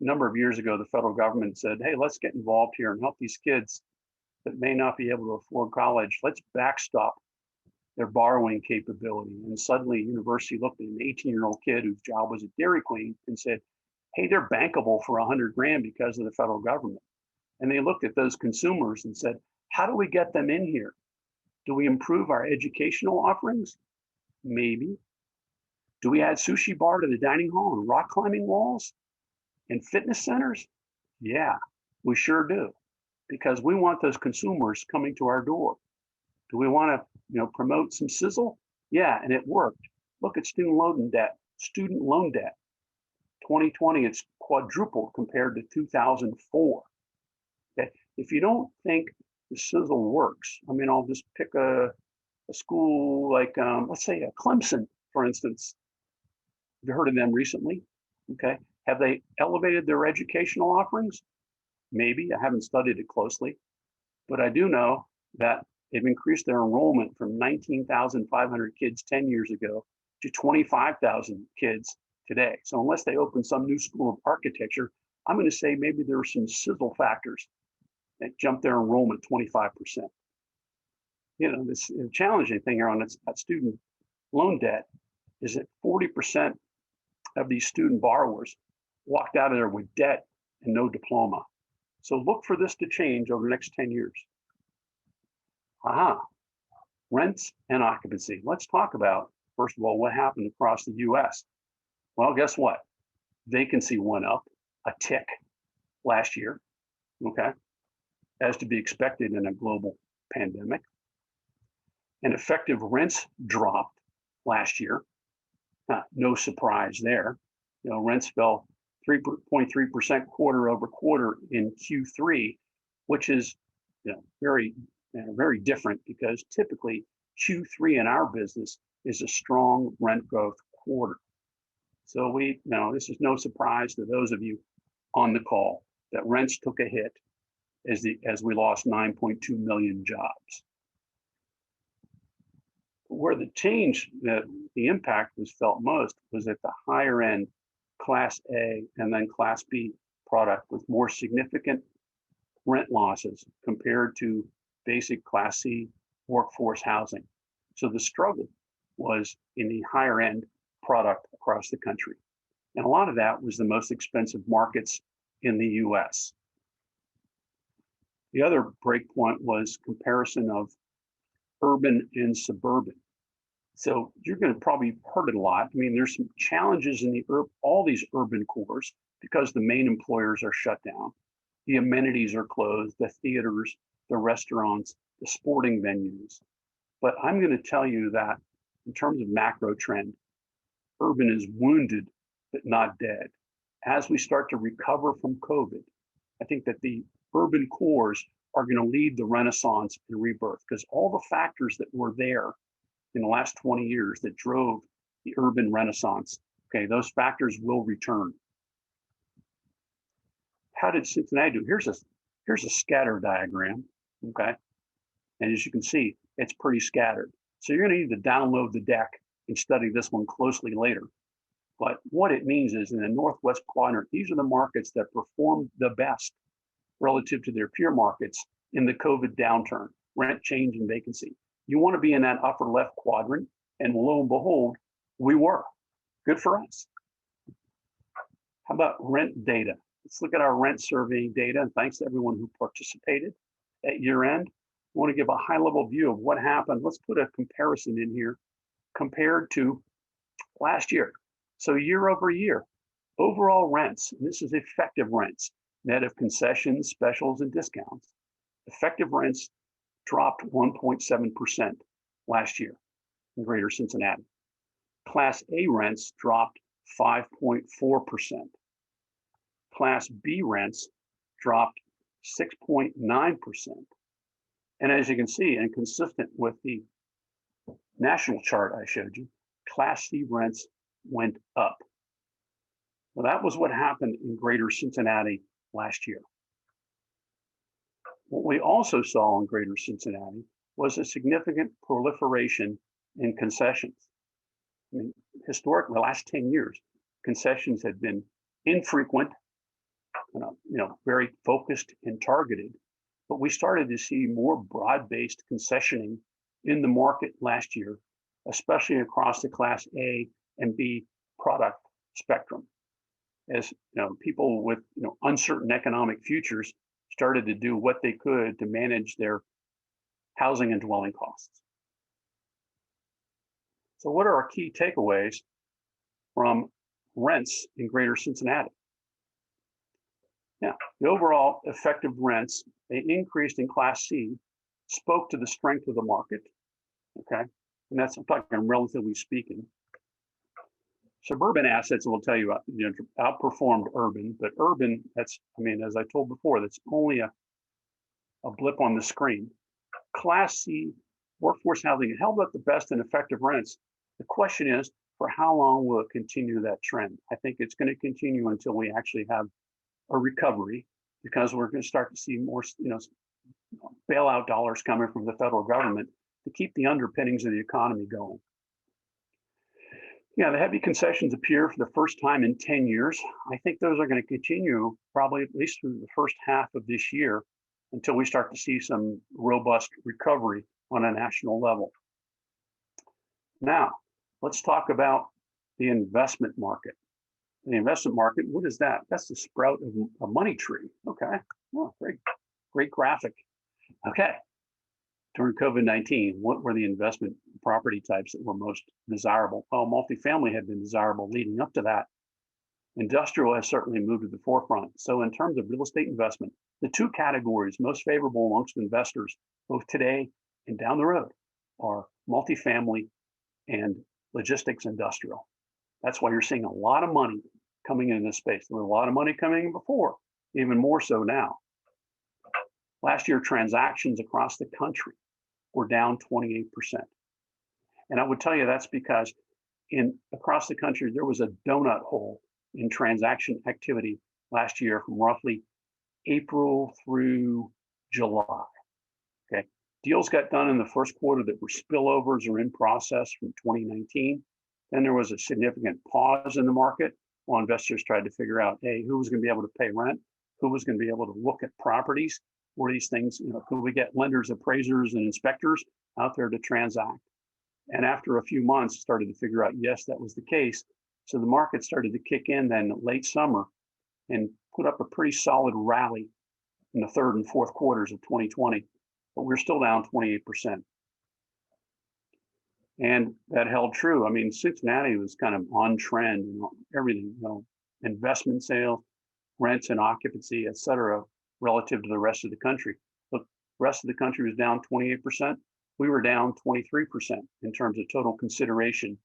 A number of years ago, the federal government said, hey, let's get involved here and help these kids that may not be able to afford college. Let's backstop their borrowing capability. And suddenly, university looked at an 18-year-old kid whose job was at Dairy Queen and said, hey, they're bankable for $100,000 because of the federal government. And they looked at those consumers and said, how do we get them in here? Do we improve our educational offerings? Maybe. Do we add sushi bar to the dining hall and rock climbing walls and fitness centers? Yeah, we sure do, because we want those consumers coming to our door. Do we want to, promote some sizzle? Yeah, and it worked. Look at student loan debt. 2020, it's quadrupled compared to 2004. Okay, if you don't think the sizzle works, I mean, I'll just pick a school like, let's say, a Clemson, for instance. Have you heard of them recently? Okay, have they elevated their educational offerings? Maybe. I haven't studied it closely, but I do know that they've increased their enrollment from 19,500 kids 10 years ago to 25,000 kids today. So unless they open some new school of architecture, I'm going to say maybe there are some sizzle factors that jump their enrollment 25%. This challenging thing here on that student loan debt is that 40% of these student borrowers walked out of there with debt and no diploma. So look for this to change over the next 10 years. rents and occupancy. Let's talk about, first of all, what happened across the US. Well, guess what? Vacancy went up a tick last year, okay, as to be expected in a global pandemic. And effective rents dropped last year. No surprise there. You know, rents fell 3.3% quarter over quarter in Q3, which is, you know, very different because typically Q3 in our business is a strong rent growth quarter. So this is no surprise to those of you on the call that rents took a hit as we lost 9.2 million jobs. Where the change, the impact was felt most was at the higher end Class A and then Class B product with more significant rent losses compared to basic Class C workforce housing. So the struggle was in the higher end product across the country. And a lot of that was the most expensive markets in the US. The other breakpoint was comparison of urban and suburban. So you're going to probably heard it a lot. I mean, there's some challenges in all these urban cores because the main employers are shut down. The amenities are closed, the theaters, the restaurants, the sporting venues. But I'm going to tell you that in terms of macro trend, urban is wounded, but not dead. As we start to recover from COVID, I think that the urban cores are going to lead the renaissance and rebirth because all the factors that were there in the last 20 years that drove the urban renaissance, okay, those factors will return. How did Cincinnati do? Here's a scatter diagram, okay? And as you can see, it's pretty scattered. So you're gonna need to download the deck and study this one closely later. But what it means is in the Northwest quadrant, these are the markets that performed the best relative to their peer markets in the COVID downturn, rent change and vacancy. You want to be in that upper left quadrant, and lo and behold, we were. Good for us. How about rent data? Let's look at our rent surveying data, and thanks to everyone who participated at year end. I want to give a high level view of what happened. Let's put a comparison in here compared to last year. So year over year, overall rents, and this is effective rents, net of concessions, specials, and discounts. Effective rents dropped 1.7% last year in Greater Cincinnati. Class A rents dropped 5.4%. Class B rents dropped 6.9%. And as you can see, and consistent with the national chart I showed you, Class C rents went up. Well, that was what happened in Greater Cincinnati last year. What we also saw in Greater Cincinnati was a significant proliferation in concessions. I mean, historically, the last 10 years, concessions had been infrequent, very focused and targeted, but we started to see more broad-based concessioning in the market last year, especially across the Class A and B product spectrum. As people with uncertain economic futures started to do what they could to manage their housing and dwelling costs. So what are our key takeaways from rents in Greater Cincinnati? Now, the overall effective rents, they increased in Class C, spoke to the strength of the market, okay? And that's, I'm talking relatively speaking. Suburban assets will tell you, outperformed urban, but urban, as I told before, that's only a blip on the screen. Class C workforce housing held up the best in effective rents. The question is, for how long will it continue that trend? I think it's going to continue until we actually have a recovery, because we're going to start to see more, bailout dollars coming from the federal government to keep the underpinnings of the economy going. Yeah, the heavy concessions appear for the first time in 10 years. I think those are going to continue probably at least through the first half of this year until we start to see some robust recovery on a national level. Now, let's talk about the investment market. The investment market, what is that? That's the sprout of a money tree. Okay, oh, great graphic. Okay, during COVID-19, what were the investment property types that were most desirable? Well, multifamily had been desirable leading up to that. Industrial has certainly moved to the forefront. So in terms of real estate investment, the two categories most favorable amongst investors, both today and down the road, are multifamily and logistics industrial. That's why you're seeing a lot of money coming in this space. There was a lot of money coming in before, even more so now. Last year, transactions across the country were down 28%. And I would tell you that's because across the country, there was a donut hole in transaction activity last year from roughly April through July. Okay, deals got done in the first quarter that were spillovers or in process from 2019. Then there was a significant pause in the market while investors tried to figure out, hey, who was going to be able to pay rent, who was going to be able to look at properties, were these things, could we get lenders, appraisers, and inspectors out there to transact? And after a few months, started to figure out, yes, that was the case. So the market started to kick in then late summer and put up a pretty solid rally in the third and fourth quarters of 2020, but we're still down 28%. And that held true. I mean, Cincinnati was kind of on trend, everything, investment sales, rents and occupancy, et cetera, relative to the rest of the country. Look, the rest of the country was down 28%. We were down 23% in terms of total consideration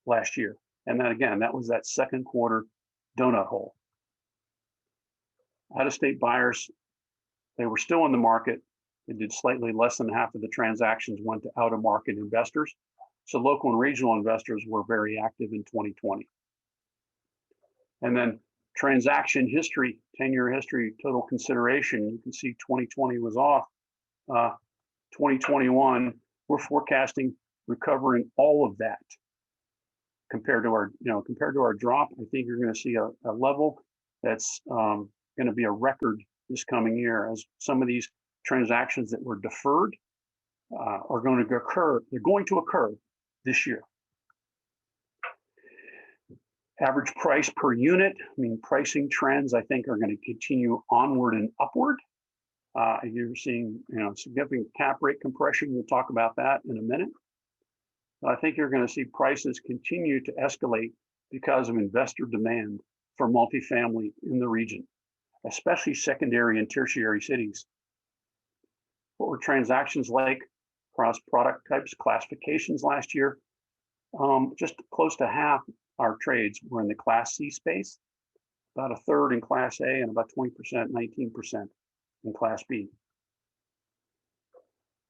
last year. And then again, that was that second quarter donut hole. Out-of-state buyers, they were still in the market. They did slightly less than half of the transactions went to out-of-market investors. So local and regional investors were very active in 2020. And then transaction history, 10-year history, total consideration, you can see 2020 was off. 2021, we're forecasting recovering all of that. Compared to our drop, I think you're going to see a level that's going to be a record this coming year, as some of these transactions that were deferred are going to occur. They're going to occur this year. Average price per unit, pricing trends, I think, are going to continue onward and upward. You're seeing, significant cap rate compression. We'll talk about that in a minute. I think you're going to see prices continue to escalate because of investor demand for multifamily in the region, especially secondary and tertiary cities. What were transactions like across product types, classifications last year? Just close to half our trades were in the Class C space, about a third in Class A, and about 20%, 19% in Class B.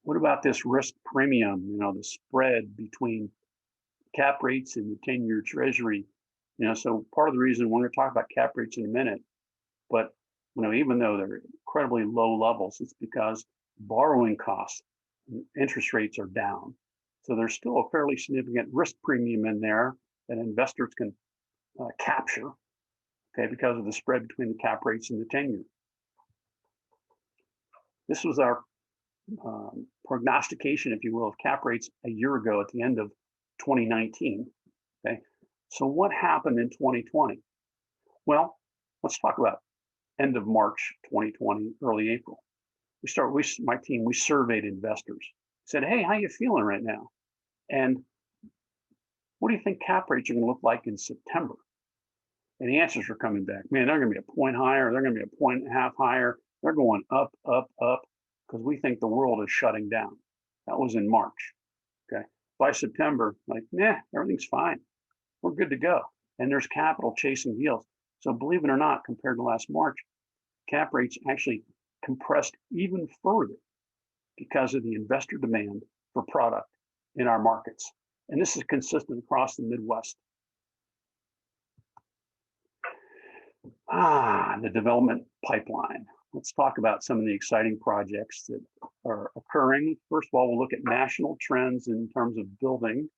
What about this risk premium, the spread between cap rates and the 10-year treasury? So part of the reason we're going to talk about cap rates in a minute, but even though they're incredibly low levels, it's because borrowing costs, interest rates are down. So there's still a fairly significant risk premium in there that investors can capture, okay, because of the spread between the cap rates and the 10-year. This was our prognostication, if you will, of cap rates a year ago at the end of 2019. Okay, so what happened in 2020? Well, let's talk about end of March 2020, early April. My team, we surveyed investors, said, hey, how you feeling right now? And what do you think cap rates are going to look like in September? And the answers are coming back. Man, they're going to be a point higher. They're going to be a 1.5 higher. They're going up, up, up, because we think the world is shutting down. That was in March. Okay. By September, everything's fine. We're good to go. And there's capital chasing deals. So believe it or not, compared to last March, cap rates actually compressed even further because of the investor demand for product in our markets. And this is consistent across the Midwest. The development pipeline. Let's talk about some of the exciting projects that are occurring. First of all, we'll look at national trends in terms of building.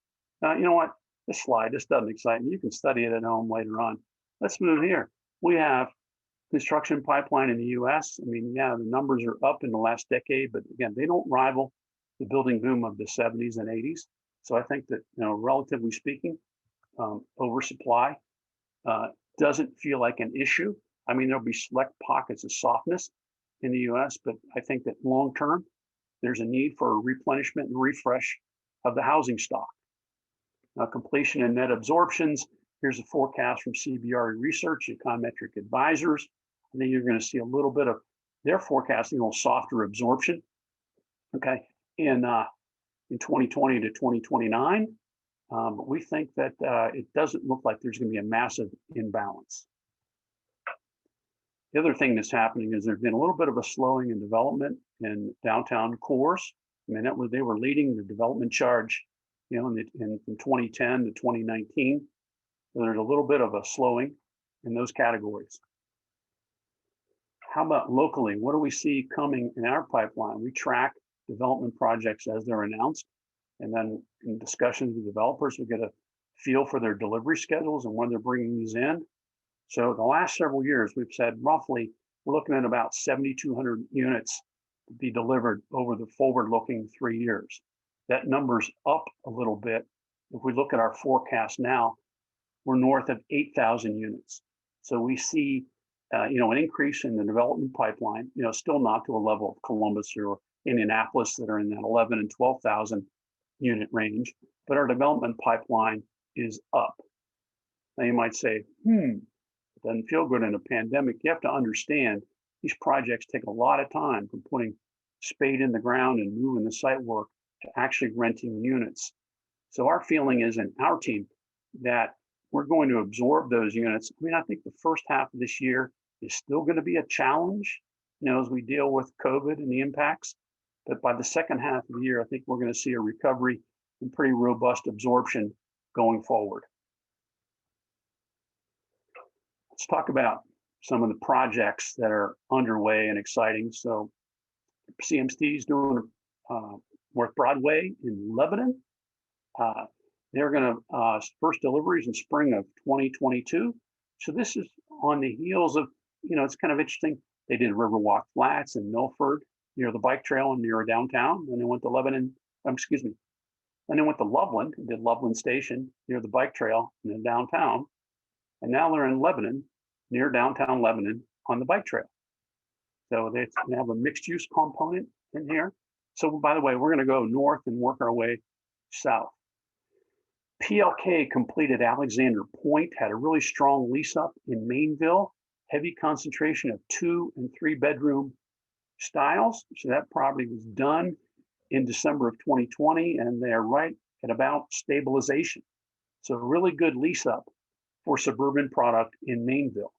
You know what? This slide, this doesn't excite me. You can study it at home later on. Let's move here. We have construction pipeline in the US. The numbers are up in the last decade, but again, they don't rival the building boom of the 70s and 80s. So I think that, relatively speaking, oversupply doesn't feel like an issue. There'll be select pockets of softness in the US, but I think that long term, there's a need for a replenishment and refresh of the housing stock. Completion and net absorptions. Here's a forecast from CBRE Research, Econometric Advisors. I think you're going to see a little bit of their forecasting, a little softer absorption, okay, in 2020 to 2029. But we think that it doesn't look like there's going to be a massive imbalance. The other thing that's happening is there's been a little bit of a slowing in development in downtown cores. I mean, they were leading the development charge, you know, from 2010 to 2019. So there's a little bit of a slowing in those categories. How about locally? What do we see coming in our pipeline? We track development projects as they're announced. And then in discussions with developers, we get a feel for their delivery schedules and when they're bringing these in. So the last several years, we've said roughly, we're looking at about 7,200 units to be delivered over the forward-looking 3 years. That number's up a little bit. If we look at our forecast now, we're north of 8,000 units. So we see, you know, an increase in the development pipeline, you know, still not to a level of Columbus or Indianapolis that are in that 11 and 12,000 unit range, but our development pipeline is up. Now you might say, it doesn't feel good in a pandemic. You have to understand these projects take a lot of time from putting spade in the ground and moving the site work to actually renting units. So our feeling is in our team that we're going to absorb those units. I mean, I think the first half of this year is still going to be a challenge, you know, as we deal with COVID and the impacts. But by the second half of the year, I think we're going to see a recovery and pretty robust absorption going forward. Let's talk about some of the projects that are underway and exciting. So CMC is doing North Broadway in Lebanon. They're going to first deliveries in spring of 2022. So this is on the heels of, you know, it's kind of interesting. They did Riverwalk Flats in Milford near the bike trail and near downtown. Then they went to Lebanon, then they went to Loveland and did Loveland Station near the bike trail and then downtown. And now they're in Lebanon, near downtown Lebanon on the bike trail. So they have a mixed use component in here. So by the way, we're going to go north and work our way south. PLK completed Alexander Point, had a really strong lease up in Mainville, heavy concentration of 2 and 3 bedroom styles. So that property was done in December of 2020, and they're right at about stabilization. So really good lease up for suburban product in Mainville.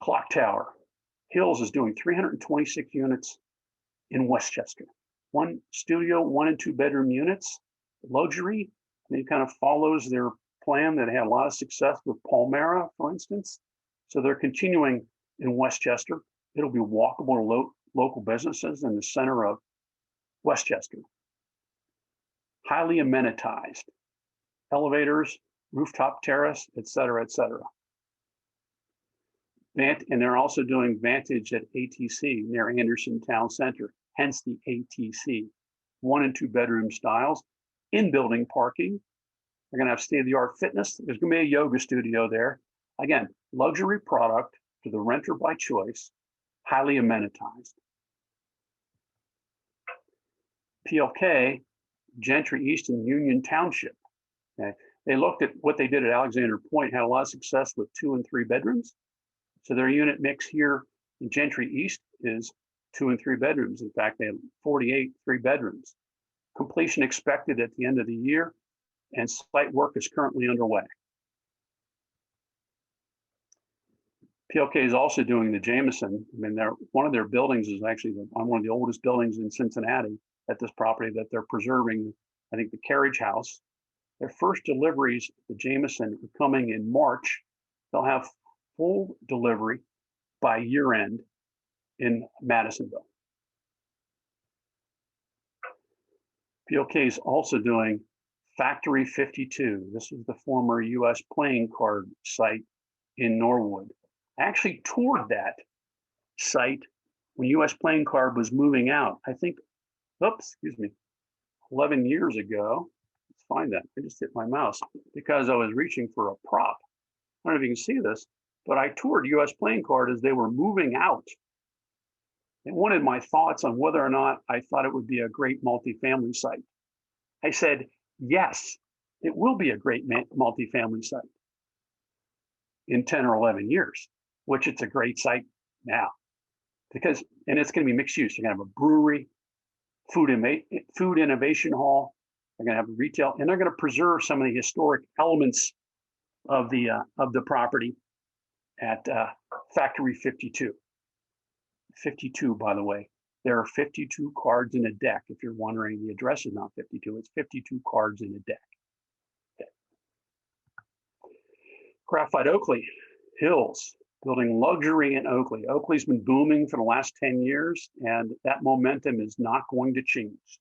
Clock Tower. Hills is doing 326 units in Westchester. 1 studio, 1 and 2 bedroom units, luxury. And it kind of follows their plan that had a lot of success with Palmera, for instance. So they're continuing in Westchester. It'll be walkable to local businesses in the center of Westchester. Highly amenitized, elevators, rooftop terrace, et cetera, et cetera. And they're also doing Vantage at ATC near Anderson Town Center, hence the ATC. 1 and 2 bedroom styles, in-building parking. They're going to have state-of-the-art fitness. There's going to be a yoga studio there. Again, luxury product to the renter by choice, highly amenitized. PLK, Gentry East and Union Township. Okay. They looked at what they did at Alexander Point, had a lot of success with 2 and 3 bedrooms. So their unit mix here in Gentry East is 2 and 3 bedrooms. In fact, they have 48 3 bedrooms. Completion expected at the end of the year, and site work is currently underway. PLK is also doing the Jameson. I mean, one of their buildings is actually one of the oldest buildings in Cincinnati at this property that they're preserving, I think the Carriage House. Their first deliveries, the Jameson, are coming in March. They'll have full delivery by year end in Madisonville. PLK is also doing Factory 52. This is the former US playing card site in Norwood. I actually toured that site when US playing card was moving out. I think, 11 years ago. Let's find that. I just hit my mouse because I was reaching for a prop. I don't know if you can see this, but I toured US playing card as they were moving out. They wanted my thoughts on whether or not I thought it would be a great multifamily site. I said, yes, it will be a great multifamily site in 10 or 11 years, which it's a great site now. And it's going to be mixed use. You're going to have a brewery, food innovation hall. They're going to have retail, and they're going to preserve some of the historic elements of the property at Factory 52. 52, by the way. There are 52 cards in a deck. If you're wondering, the address is not 52. It's 52 cards in a deck. Okay. Graphite Oakley Hills, building luxury in Oakley. Oakley's been booming for the last 10 years, and that momentum is not going to change.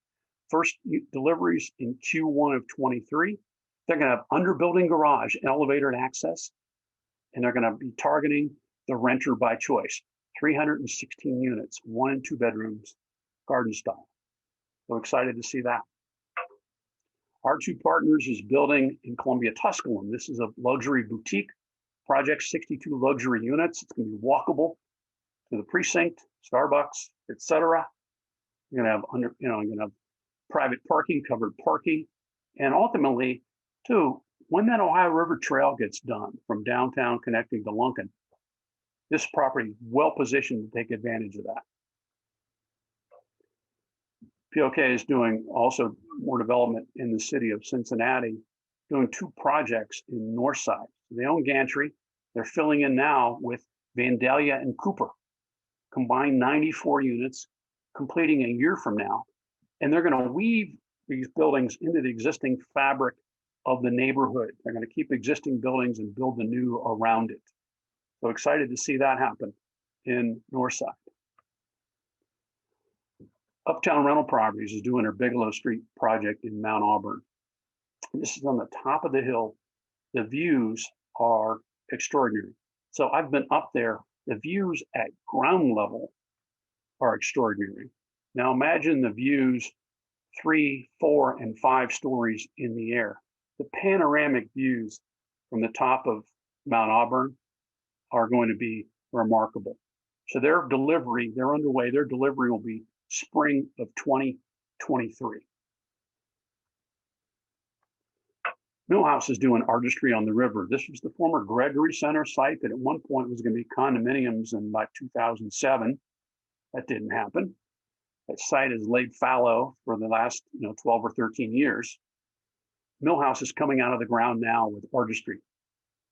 First deliveries in Q1 of 23. They're going to have underbuilding garage, elevator and access, and they're going to be targeting the renter by choice. 316 units, 1 and 2 bedrooms, garden style. So excited to see that. R2 Partners is building in Columbia, Tusculum. This is a luxury boutique project, 62 luxury units. It's going to be walkable to the precinct, Starbucks, etc. You're going to have you're going to have private parking, covered parking, and ultimately, too, when that Ohio River Trail gets done from downtown connecting to Lunken, this property is well positioned to take advantage of that. POK is doing also more development in the city of Cincinnati, doing 2 projects in Northside. They own Gantry. They're filling in now with Vandalia and Cooper, combined 94 units, completing a year from now. And they're going to weave these buildings into the existing fabric of the neighborhood. They're going to keep existing buildings and build the new around it. So excited to see that happen in Northside. Uptown Rental Properties is doing their Bigelow Street project in Mount Auburn. This is on the top of the hill. The views are extraordinary. So I've been up there. The views at ground level are extraordinary. Now imagine the views 3, 4, and 5 stories in the air. The panoramic views from the top of Mount Auburn are going to be remarkable. So they're underway. Their delivery will be spring of 2023. Millhouse is doing artistry on the river. This was the former Gregory Center site that at one point was going to be condominiums in about 2007. That didn't happen. That site has laid fallow for the last 12 or 13 years. Millhouse is coming out of the ground now with artistry.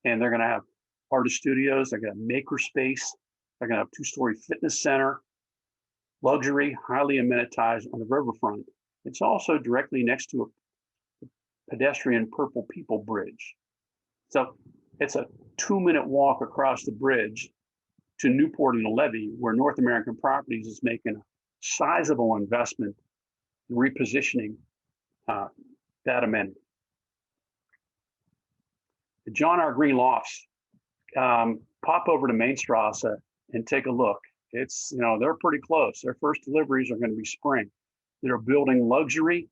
And they're going to have artist studios, they're going to have maker space, they're going to have 2-story fitness center, luxury, highly amenitized on the riverfront. It's also directly next to a pedestrian Purple People Bridge. So it's a 2-minute walk across the bridge to Newport and the Levee, where North American Properties is making a sizable investment in repositioning that amenity. The John R. Green Lofts, pop over to Main Strasse and take a look. It's, they're pretty close. Their first deliveries are going to be spring. They're building luxury.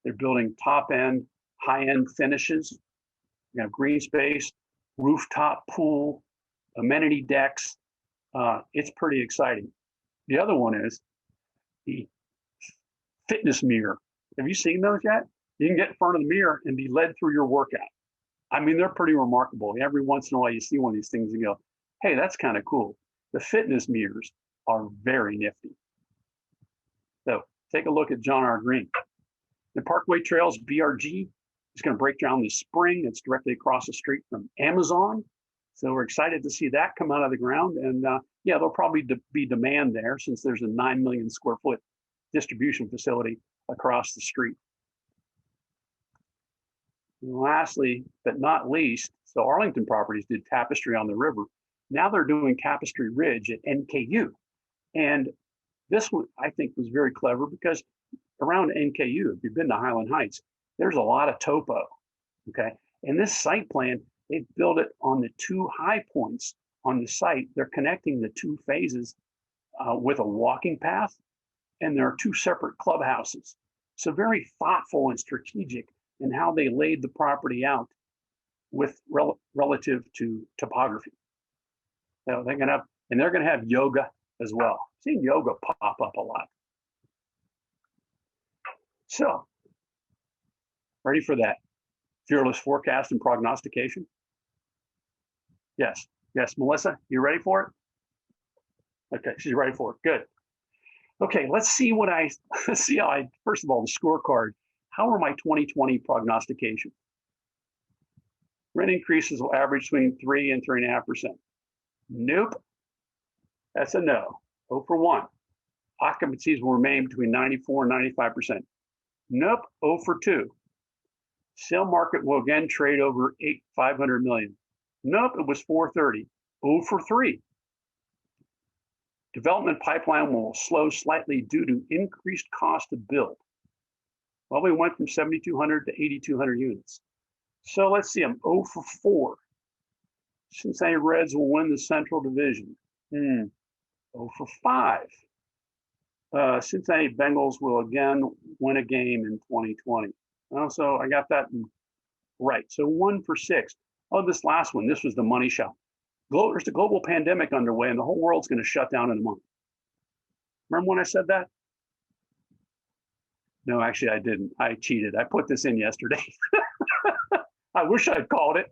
They're building top-end, high-end finishes. You have green space, rooftop pool, amenity decks. It's pretty exciting. The other one is the fitness mirror. Have you seen those yet? You can get in front of the mirror and be led through your workout. I mean, they're pretty remarkable. Every once in a while, you see one of these things and go, hey, that's kind of cool. The fitness mirrors are very nifty. So take a look at John R. Green. The Parkway Trails BRG is going to break ground this spring. It's directly across the street from Amazon. So we're excited to see that come out of the ground. And yeah, there'll probably be demand there since there's a 9 million square foot distribution facility across the street. And lastly, but not least, so Arlington Properties did Tapestry on the River. Now they're doing Tapestry Ridge at NKU. And this one, I think, was very clever because around NKU, if you've been to Highland Heights, there's a lot of topo, okay? And this site plan, they built it on the 2 high points on the site. They're connecting the 2 phases with a walking path, and there are 2 separate clubhouses. So very thoughtful and strategic in how they laid the property out with relative to topography. So they're going to have yoga as well. Seen yoga pop up a lot. So, ready for that fearless forecast and prognostication? Yes, yes, Melissa, you ready for it? Okay, she's ready for it. Good. Okay, let's see how I, first of all, the scorecard. How are my 2020 prognostications? Rent increases will average between 3 and 3.5%. Nope, that's a no. 0 for 1. Occupancies will remain between 94 and 95%. Nope, 0 for 2. Sale market will again trade over 500 million. Nope, it was 430. 0 for 3. Development pipeline will slow slightly due to increased cost to build. Well, we went from 7,200 to 8,200 units. So let's see, I'm 0 for 4. Cincinnati Reds will win the Central Division. 0 for 5. Cincinnati Bengals will again win a game in 2020. So I got that right. So 1 for 6. Oh, this last one, this was the money shot. There's a global pandemic underway and the whole world's going to shut down in a month. Remember when I said that? No, actually I didn't. I cheated. I put this in yesterday. I wish I'd called it.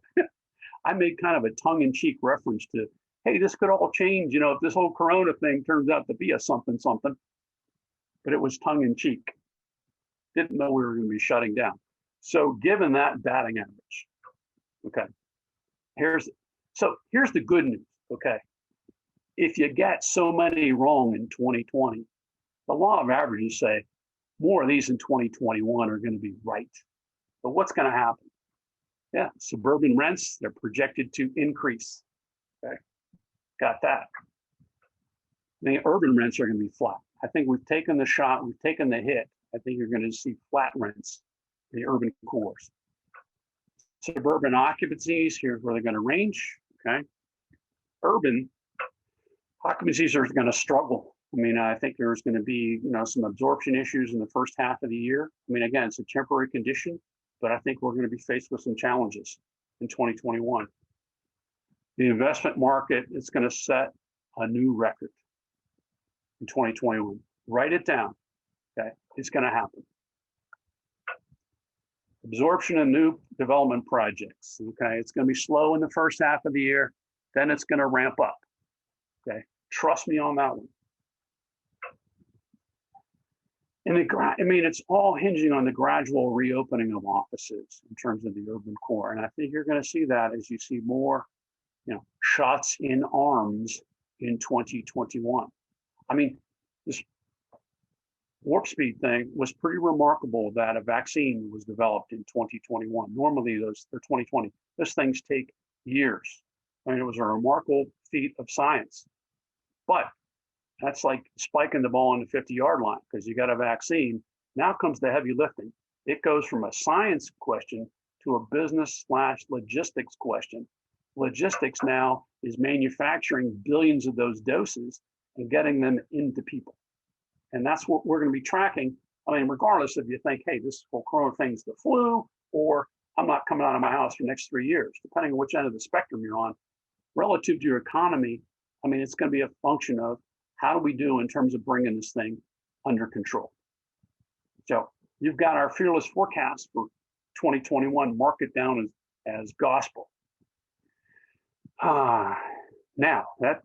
I made kind of a tongue-in-cheek reference to, hey, this could all change, if this whole Corona thing turns out to be a something. But it was tongue-in-cheek. Didn't know we were going to be shutting down. So given that batting average, okay, here's the good news, okay? If you get so many wrong in 2020, the law of averages say more of these in 2021 are going to be right. But what's going to happen? Yeah, suburban rents, they're projected to increase, okay? Got that. The urban rents are going to be flat. I think we've taken the shot, we've taken the hit. I think you're going to see flat rents in the urban cores. Suburban occupancies, here's where they're going to range, okay? Urban occupancies are going to struggle. I think there's going to be, some absorption issues in the first half of the year. Again, it's a temporary condition, but I think we're going to be faced with some challenges in 2021. The investment market is going to set a new record in 2021. Write it down, okay? It's going to happen. Absorption of new development projects, okay? It's going to be slow in the first half of the year, then it's going to ramp up, okay? Trust me on that one. And it's all hinging on the gradual reopening of offices in terms of the urban core. And I think you're going to see that as you see more, shots in arms in 2021. This warp speed thing was pretty remarkable that a vaccine was developed in 2021. Normally or 2020, those things take years. It was a remarkable feat of science. But that's like spiking the ball on the 50-yard line because you got a vaccine. Now comes the heavy lifting. It goes from a science question to a business/logistics question. Logistics now is manufacturing billions of those doses and getting them into people. And that's what we're going to be tracking. Regardless if you think, hey, this whole Corona thing's the flu, or I'm not coming out of my house for the next 3 years, depending on which end of the spectrum you're on, relative to your economy, it's going to be a function of how do we do in terms of bringing this thing under control. So you've got our fearless forecast for 2021, mark it down as gospel. Now, that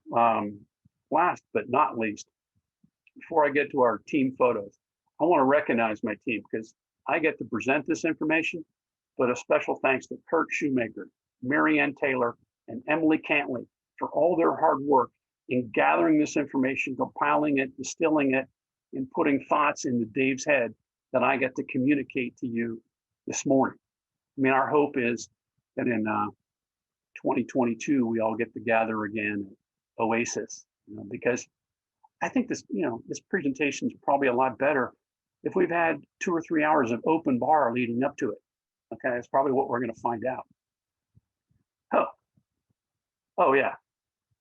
last but not least, before I get to our team photos, I want to recognize my team because I get to present this information, but a special thanks to Kurt Shoemaker, Marianne Taylor, and Emily Cantley for all their hard work in gathering this information, compiling it, distilling it, and putting thoughts into Dave's head that I get to communicate to you this morning. Our hope is that in 2022, we all get to gather again at Oasis, because I think this presentation is probably a lot better if we've had 2 or 3 hours of open bar leading up to it. Okay, that's probably what we're going to find out. Oh yeah,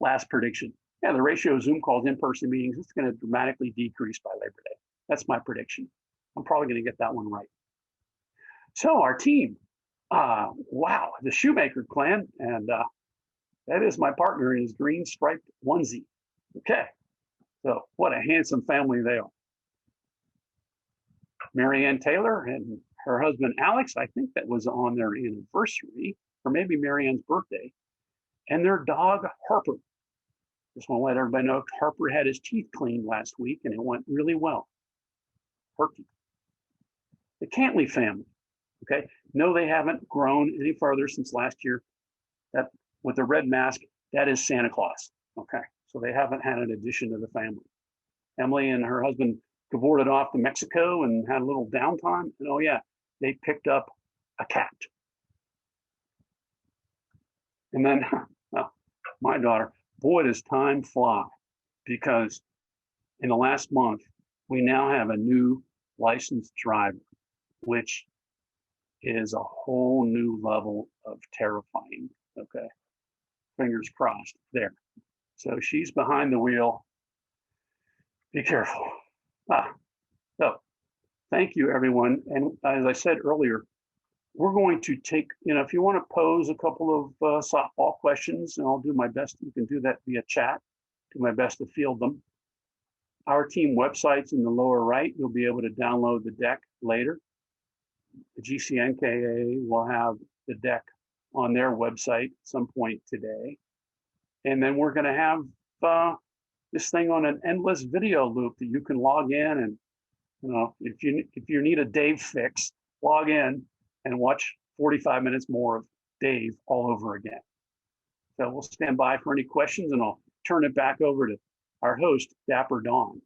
last prediction. Yeah, the ratio of Zoom calls, in-person meetings, it's going to dramatically decrease by Labor Day. That's my prediction. I'm probably going to get that one right. So our team, wow, the Shoemaker clan, and that is my partner in his green striped onesie. Okay, So what a handsome family they are. Mary Ann Taylor and her husband Alex, I think that was on their anniversary, or maybe Mary Ann's birthday, and their dog Harper. Just want to let everybody know Harper had his teeth cleaned last week and it went really well. Herky. The Cantley family, okay? No, they haven't grown any further since last year. That with the red mask, that is Santa Claus, okay? So they haven't had an addition to the family. Emily and her husband cavorted off to Mexico and had a little downtime. And oh yeah, they picked up a cat. And then well, my daughter, boy, does time fly, because in the last month, we now have a new licensed driver, which is a whole new level of terrifying. Okay. Fingers crossed there. So she's behind the wheel. Be careful. So thank you, everyone. And as I said earlier, we're going to take, if you want to pose a couple of softball questions, and I'll do my best. You can do that via chat. Do my best to field them. Our team website's in the lower right. You'll be able to download the deck later. The GCNKA will have the deck on their website at some point today. And then we're going to have this thing on an endless video loop that you can log in, and if you need a Dave fix, log in and watch 45 minutes more of Dave all over again. So we'll stand by for any questions, and I'll turn it back over to our host, Dapper Dawn.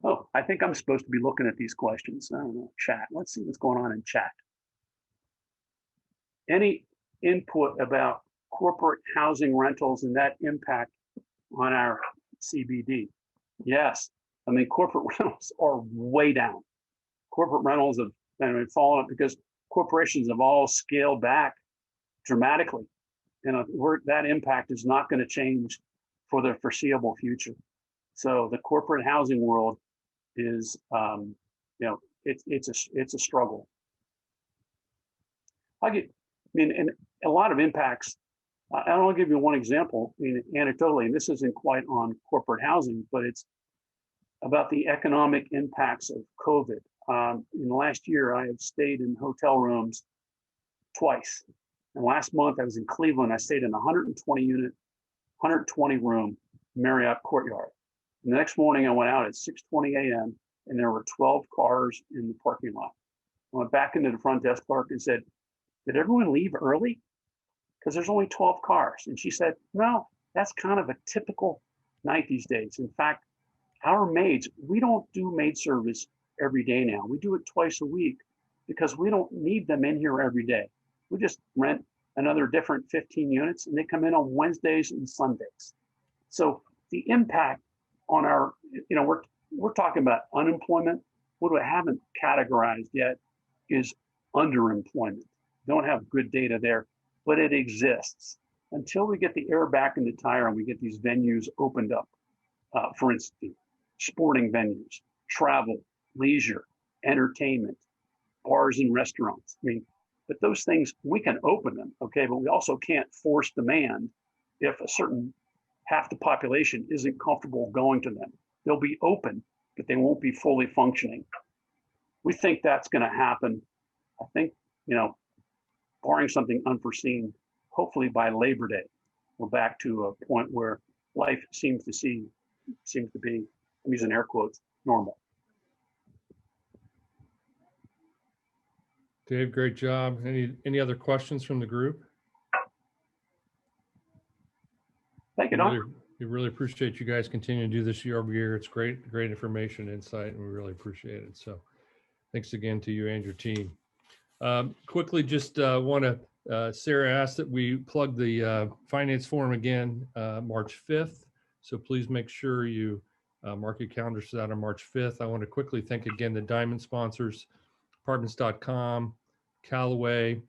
Oh, I think I'm supposed to be looking at these questions. I don't know, chat. Let's see what's going on in chat. Any input about corporate housing rentals and that impact on our CBD? Yes. I mean, corporate rentals are way down. Corporate rentals have fallen up because corporations have all scaled back dramatically. That impact is not going to change for the foreseeable future. So the corporate housing world is, it's a struggle. And a lot of impacts. I'll give you one example, anecdotally, and this isn't quite on corporate housing, but it's about the economic impacts of COVID. In the last year, I have stayed in hotel rooms twice. And last month, I was in Cleveland. I stayed in a 120 room Marriott Courtyard. And the next morning, I went out at 6:20 a.m. and there were 12 cars in the parking lot. I went back into the front desk clerk and said, "Did everyone leave early? Because there's only 12 cars." And she said, "No, that's kind of a typical night these days. In fact, our maids, we don't do maid service every day now. We do it twice a week because we don't need them in here every day. We just rent another different 15 units and they come in on Wednesdays and Sundays." So the impact on our, we're talking about unemployment. What I haven't categorized yet is underemployment. Don't have good data there, but it exists. Until we get the air back in the tire and we get these venues opened up, for instance, sporting venues, travel, leisure, entertainment, bars and restaurants. But those things, we can open them, okay? But we also can't force demand if a certain half the population isn't comfortable going to them. They'll be open, but they won't be fully functioning. We think that's going to happen. I think, barring something unforeseen, hopefully by Labor Day, we're back to a point where life seems to be, I'm using air quotes, normal. Dave, great job. Any other questions from the group? Thank you, Don. We really appreciate you guys continuing to do this year over year. It's great information, insight, and we really appreciate it. So thanks again to you and your team. Quickly, just want to, Sarah asked that we plug the finance forum again, March 5th. So please make sure you mark your calendars for that on March 5th. I want to quickly thank again the Diamond sponsors, Apartments.com, Callaway,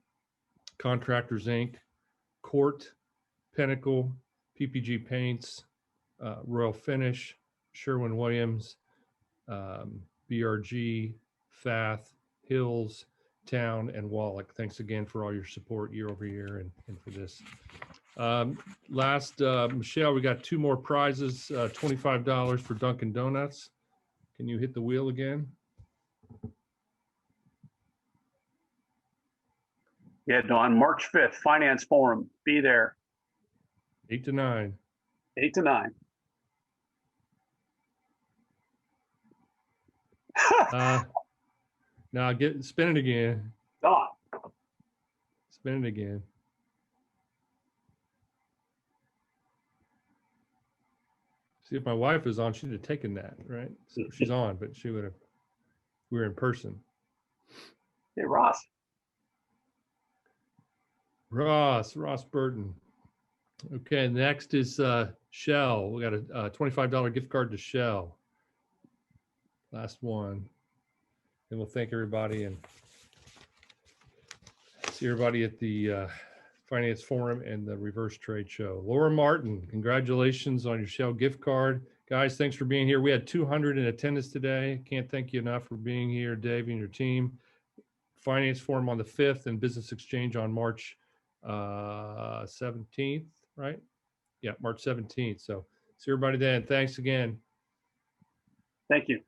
Contractors Inc., Court, Pinnacle, PPG Paints, Royal Finish, Sherwin-Williams, BRG, Fath, Hills, town and Wallach. Thanks again for all your support year over year and for this. Michelle, we got 2 more prizes, $25 for Dunkin' Donuts. Can you hit the wheel again? Yeah, Dawn, March 5th, Finance Forum. Be there, 8 to 9. 8 to 9. Now spin it again. Dawn. Spin it again. See, if my wife was on, she'd have taken that, right? So she's on, but she would have, we were in person. Hey, Ross. Ross Burton. Okay, next is Shell. We got a $25 gift card to Shell. Last one. And we'll thank everybody and see everybody at the Finance Forum and the Reverse Trade Show. Laura Martin, congratulations on your Shell gift card. Guys, thanks for being here. We had 200 in attendance today. Can't thank you enough for being here, Dave and your team. Finance Forum on the 5th and Business Exchange on March 17th, right? Yeah, March 17th. So see everybody then. Thanks again. Thank you.